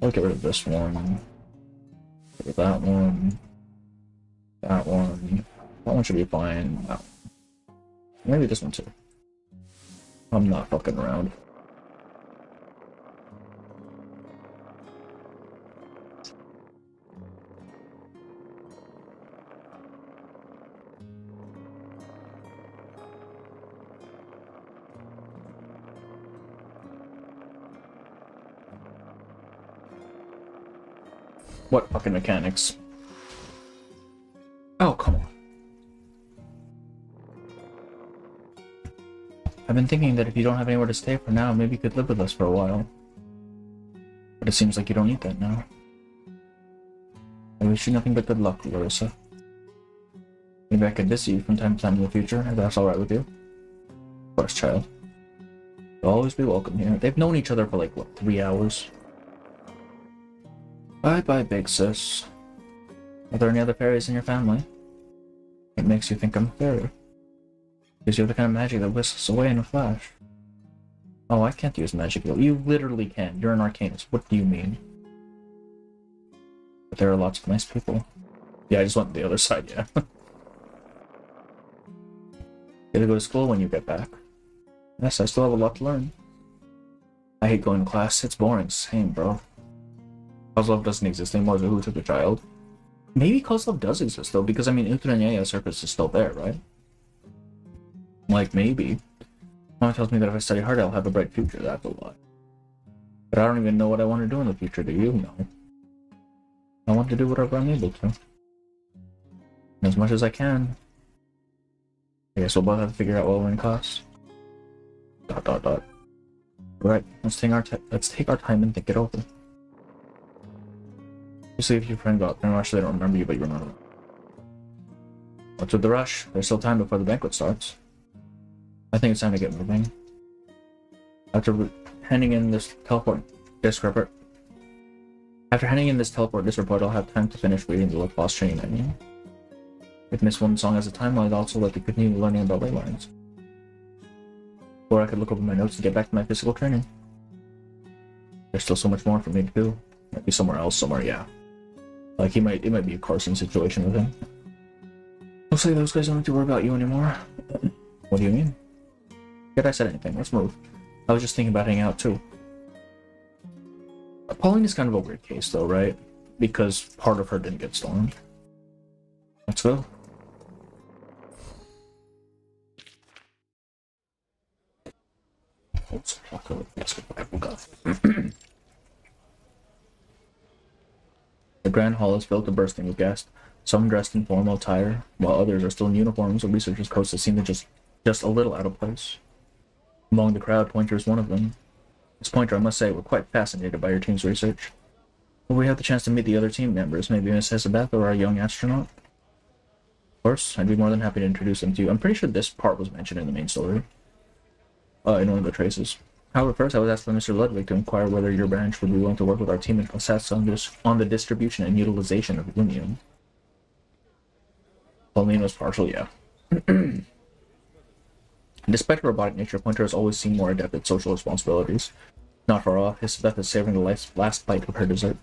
I'll get rid of this one. Get rid of that one. That one. That one should be fine. That one. Maybe this one too. I'm not fucking around. What fucking mechanics? Oh, come on. I've been thinking that if you don't have anywhere to stay for now, maybe you could live with us for a while. But it seems like you don't need that now. I wish you nothing but good luck, Larissa. Maybe I could visit you from time to time in the future, if that's alright with you. Of course, child. You'll always be welcome here. They've known each other for like, what, 3 hours? Bye-bye, big sis. Are there any other fairies in your family? It makes you think I'm a fairy. Because you have the kind of magic that whisks away in a flash. Oh, I can't use magic. You literally can. You're an arcanist. What do you mean? But there are lots of nice people. Yeah, I just went to the other side, yeah. You gotta go to school when you get back. Yes, I still have a lot to learn. I hate going to class. It's boring. Same, bro. Kozlov doesn't exist anymore, so who took the child? Maybe Kozlov does exist, though, because, I mean, Utranyaya surface is still there, right? Like, maybe. Mom tells me that if I study hard, I'll have a bright future. That's a lie. But I don't even know what I want to do in the future. Do you know? I want to do whatever I'm able to. As much as I can. I guess we'll both have to figure out what we're in class. ... Right, let's take our time and think it over. You see if your friend got there, actually they don't remember you, but you remember. What's with the rush? There's still time before the banquet starts. I think it's time to get moving. After handing in this teleport disc report, I'll have time to finish reading the Look Boss training menu. If Miss One Song has a timeline, I'd also like to continue learning about ley lines. Or I could look over my notes and get back to my physical training. There's still so much more for me to do. Might be somewhere else, yeah. Like it might be a Carson situation with him. Looks like those guys don't have to worry about you anymore. What do you mean? Forget I said anything. Let's move. I was just thinking about hanging out too. Pauline is kind of a weird case though, right? Because part of her didn't get stormed. Let's go. Let's walk over the The Grand Hall is filled to bursting with guests, some dressed in formal attire, while others are still in uniforms or researchers' coats that seem to just a little out of place. Among the crowd, Pointer is one of them. As Pointer, I must say, we're quite fascinated by your team's research. Will we have the chance to meet the other team members, maybe Miss Hesabeth or our young astronaut? Of course, I'd be more than happy to introduce them to you. I'm pretty sure this part was mentioned in the main story. In one of the traces. However, first I was asked by Mr. Ludwig to inquire whether your branch would be willing to work with our team in Cossats on the distribution and utilization of Lumium. Pauline was partial, yeah. Despite her robotic nature, Pointer has always seemed more adept at social responsibilities. Not far off, Hesabeth is savoring the last bite of her dessert.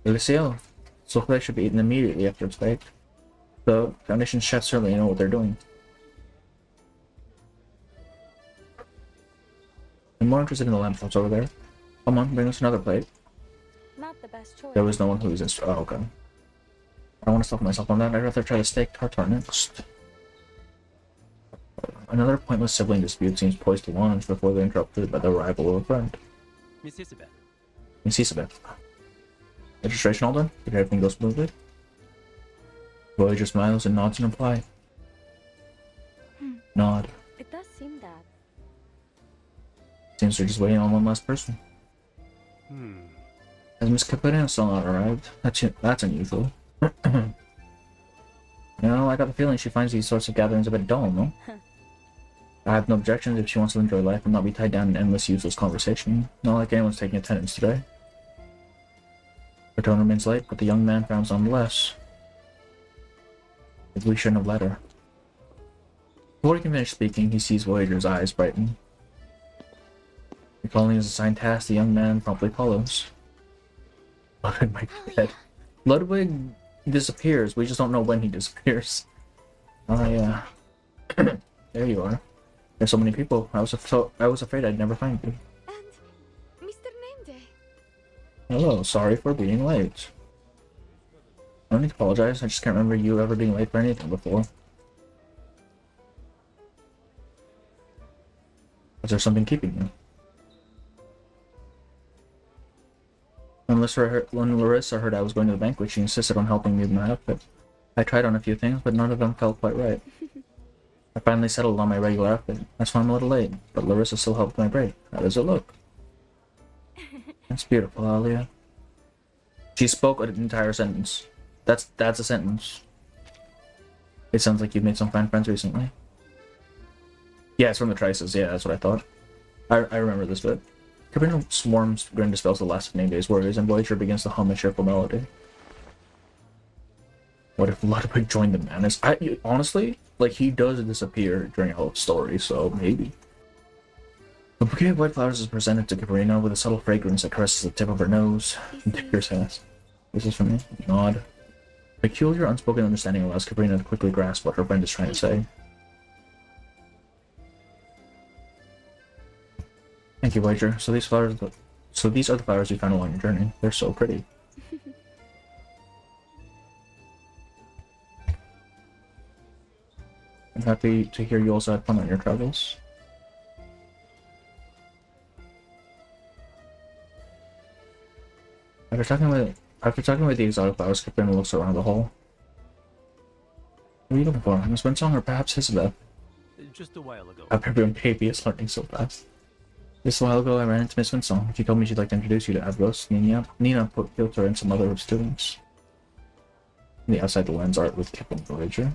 Eliseo, souffle should be eaten immediately after it's baked. The Foundation chefs certainly know what they're doing. I'm more interested in the lamb chops over there. Come on, bring us another plate. Not the best choice. There was no one who was in. Oh, okay. I don't want to stop myself on that. I'd rather try the steak tartare next. Another pointless sibling dispute seems poised to launch before they're interrupted by the arrival of a friend. Miss Isabel. Miss Isabel. Registration all done? Did everything go smoothly? Voyager smiles and nods in reply. Nod. It does seem that. Seems they're just waiting on one last person. Has Miss Kiperina still not arrived? That's unusual. You know, I got the feeling she finds these sorts of gatherings a bit dull, no? I have no objections if she wants to enjoy life and not be tied down in endless useless conversation. Not like anyone's taking attendance today. Her tone remains light, but the young man frowns nonetheless. Maybe we shouldn't have let her. Before he can finish speaking, he sees Voyager's eyes brighten. Recalling his assigned task, the young man promptly follows. Ludwig might be dead. Ludwig disappears, we just don't know when he disappears. Oh yeah. There you are. There's so many people. I was afraid I'd never find you. And Mr. Nameday. Hello, sorry for being late. I don't need to apologize, I just can't remember you ever being late for anything before. Was there something keeping you? When Larissa heard I was going to the banquet, she insisted on helping me with my outfit. I tried on a few things, but none of them felt quite right. I finally settled on my regular outfit. That's why I'm a little late, but Larissa still helped my break. How does it look? That's beautiful, Alia. She spoke an entire sentence. That's a sentence. It sounds like you've made some fine friends recently. Yeah, it's from the Trices. Yeah, that's what I thought. I remember this bit. Kiperina swarms grin dispels the last of Nameday's worries, and Voyager begins to hum a cheerful melody. What if Ludwig joined the madness? Honestly, like, he does disappear during all the story, so maybe. A bouquet of white flowers is presented to Kiperina with a subtle fragrance that caresses the tip of her nose. And Tigger's ass. This is for me. Nod. Peculiar, unspoken understanding allows Kiperina to quickly grasp what her friend is trying to say. Thank you, Voyager. So these are the flowers you found along your journey. They're so pretty. I'm happy to hear you also had fun on your travels. After talking with the exotic flowers, Kiperina looks around the hall. What are you looking for? Miss Winsong or perhaps Isabel? Just a while ago. How everyone baby is learning so fast. Just a while ago, I ran into Miss Winsong. She told me she'd like to introduce you to Avros, Nina, Filter, and some other students. The outside the lens art with Kip and Voyager.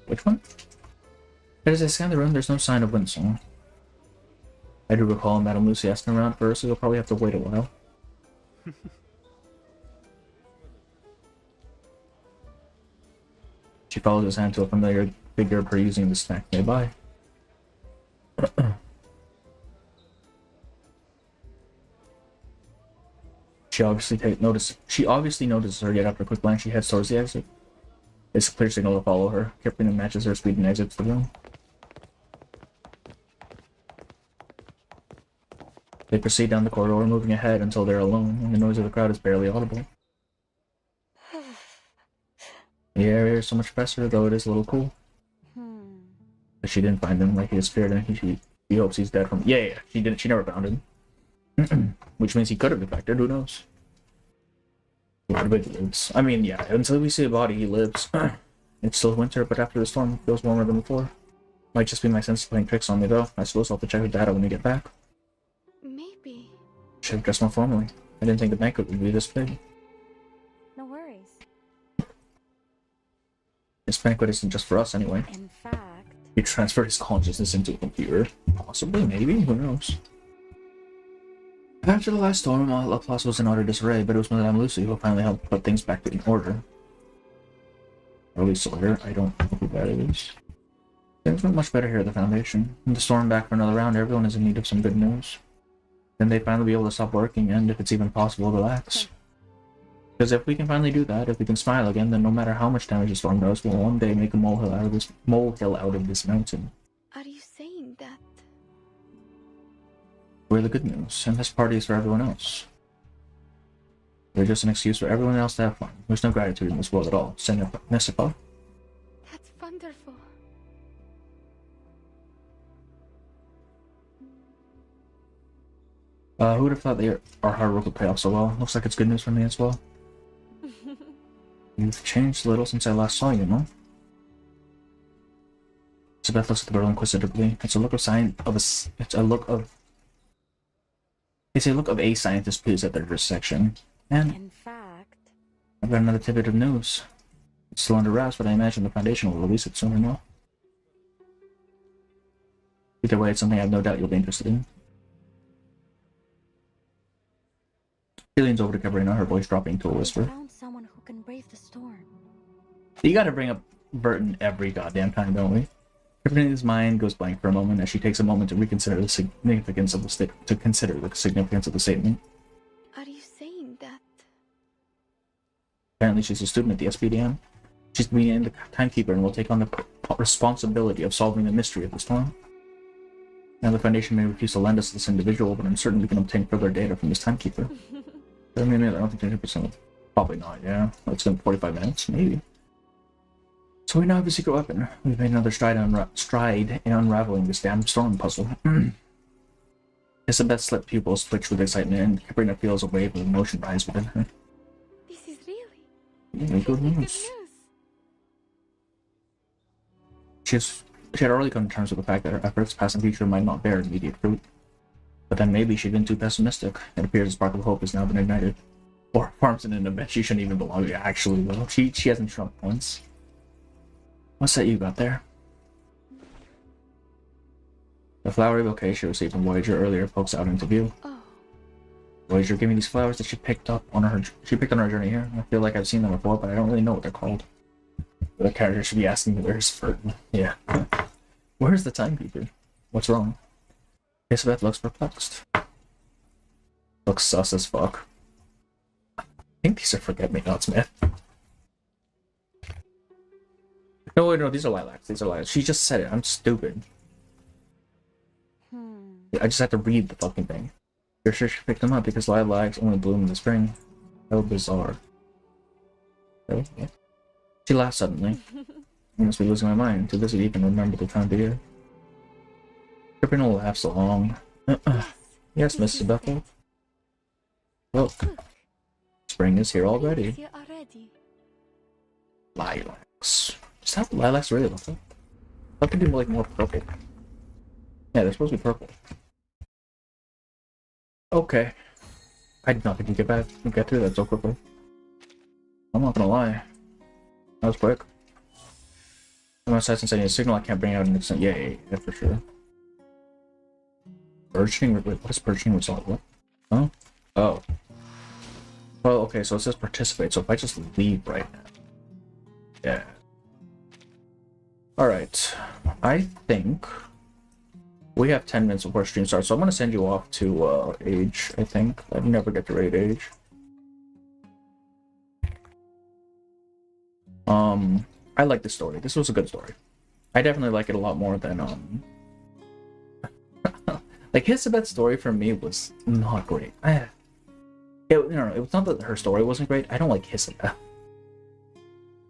Which one? As I scan the room, there's no sign of Winsong. I do recall Madame Lucy asking around for her, so you'll probably have to wait a while. She follows his hand to a familiar figure of her using the snack nearby. She obviously notices her, yet after a quick glance she heads towards the exit. It's a clear signal to follow her. Kiperina matches her speed and exits the room. They proceed down the corridor, moving ahead until they're alone, and the noise of the crowd is barely audible. The area is so much faster, though it is a little cool. But she didn't find him, like he disappeared, and he hopes he's dead from— Yeah, she didn't. She never found him. Which means he could have defected, who knows? Ludwig lives. I mean, yeah, until we see a body, he lives. It's still winter, but after the storm, it feels warmer than before. Might just be my sense playing tricks on me, though. I suppose I'll have to check the data when we get back. Maybe. Should have dressed more formally. I didn't think the banquet would be this big. No worries. This banquet isn't just for us, anyway. In fact... He transferred his consciousness into a computer. Possibly, maybe, who knows? After the last storm, all Laplace was in utter disarray, but it was Madame Lucy who finally helped put things back in order. Early Sawyer, I don't know who that is. Things went much better here at the Foundation. With the storm back for another round, everyone is in need of some good news. Then they'd finally be able to stop working and, if it's even possible, relax. Because if we can finally do that, if we can smile again, then no matter how much damage the storm does, we'll one day make a molehill out of this mountain. Are you saying that? We're the good news, and this party is for everyone else. We're just an excuse for everyone else to have fun. There's no gratitude in this world at all. N'est-ce pas? That's wonderful. Who would have thought our hard work would pay off so well? Looks like it's good news for me as well. You've changed a little since I last saw you, no? Elizabeth looks at the girl inquisitively. It's a look of a scientist pleased at their intersection. And in fact, I've got another tidbit of news. It's still under wraps, but I imagine the Foundation will release it soon enough. Either way, it's something I have no doubt you'll be interested in. She leans over to Kiperina, her voice dropping to a whisper. Found someone who can brave the storm. You gotta bring up Burton every goddamn time, don't we? Kiperina's mind goes blank for a moment as she takes a moment to reconsider the significance of the statement. Are you saying that? Apparently, she's a student at the SPDM. She's being the timekeeper and will take on the responsibility of solving the mystery of the storm. Now, the Foundation may refuse to lend us this individual, but I'm certain we can obtain further data from this timekeeper. I mean, I don't think 20%. Probably not, yeah. It's been 45 minutes, maybe. So we now have a secret weapon. We've made another stride in unraveling this damn storm puzzle. Isabeth's slit pupils twitch with excitement, and Kiperina feels a wave of emotion rise within her. This is really Good news. She had already come to terms with the fact that her efforts, past and future, might not bear immediate fruit. But then maybe she'd been too pessimistic. It appears a spark of hope has now been ignited. Or farms in an event she shouldn't even belong to, actually, though. She hasn't shrunk once. What's that you got there? The flowery bouquet she received from Voyager earlier pokes out into view. Voyager gave me these flowers that she picked on her journey here. I feel like I've seen them before, but I don't really know what they're called. The character should be asking me where's Burton. Yeah. Where's the timekeeper? What's wrong? Isabeth looks perplexed. Looks sus as fuck. I think these are forget-me-nots, man. No, wait, no, these are lilacs. These are lilacs. She just said it. I'm stupid. I just have to read the fucking thing. You're sure she picked them up because lilacs only bloom in the spring. How bizarre. Really? Yeah. She laughed suddenly. I must be losing my mind. To this, I even remember the time of the year. Kiperina laughs along. Yes, Mrs. Bethel. Look. Spring is here already. Lilacs. Is that what lilacs really look like? I thought they'd be like more purple. Yeah, they're supposed to be purple. Okay. I did not think you'd get through that so quickly. I'm not gonna lie. That was quick. I'm outside and sending a signal I can't bring out an instant. Yeah, for sure. Purging? What is purging result? What? Huh? Oh. Well, okay, so it says participate, so if I just leave right now. Yeah. Alright. I think we have 10 minutes before stream starts, so I'm gonna send you off to Age, I think. I never get to raid Age. I like this story. This was a good story. I definitely like it a lot more than like Isabeth's story for me was not great. It was not that her story wasn't great. I don't like Isabeth.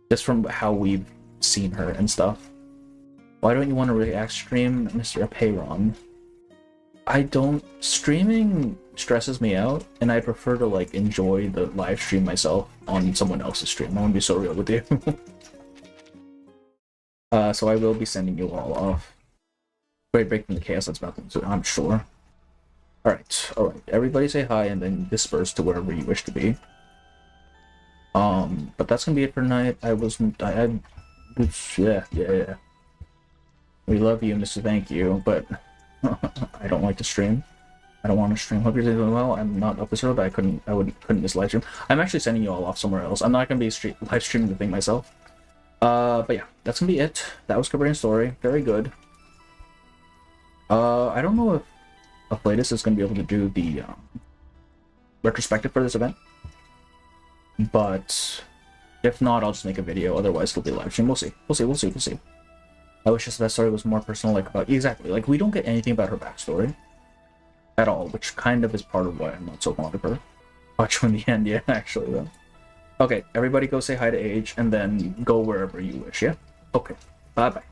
Just from how we've seen her and stuff. Why don't you want to react stream, Mr. Payron? I don't... Streaming stresses me out, and I prefer to, like, enjoy the live stream myself on someone else's stream. I want to be so real with you. So I will be sending you all off. Great break from the chaos that's about to, I'm sure. Alright. Everybody say hi and then disperse to wherever you wish to be. But that's gonna be it for tonight. Yeah. We love you, Mr. Thank You, but I don't like to stream. I don't want to stream. Hope you're doing well. I'm not up this early, but I couldn't miss live stream. I'm actually sending you all off somewhere else. I'm not gonna be live streaming the thing myself. But yeah, that's gonna be it. That was Kiperina's story. Very good. I don't know if Aflatus is gonna be able to do the retrospective for this event, but if not, I'll just make a video. Otherwise, it'll be live stream. We'll see. We'll see. I wish that story was more personal, like about like we don't get anything about her backstory at all, which kind of is part of why I'm not so fond of her. Watch her in the end, yeah, actually though. Okay, everybody go say hi to Age, and then go wherever you wish, yeah? Okay, bye-bye.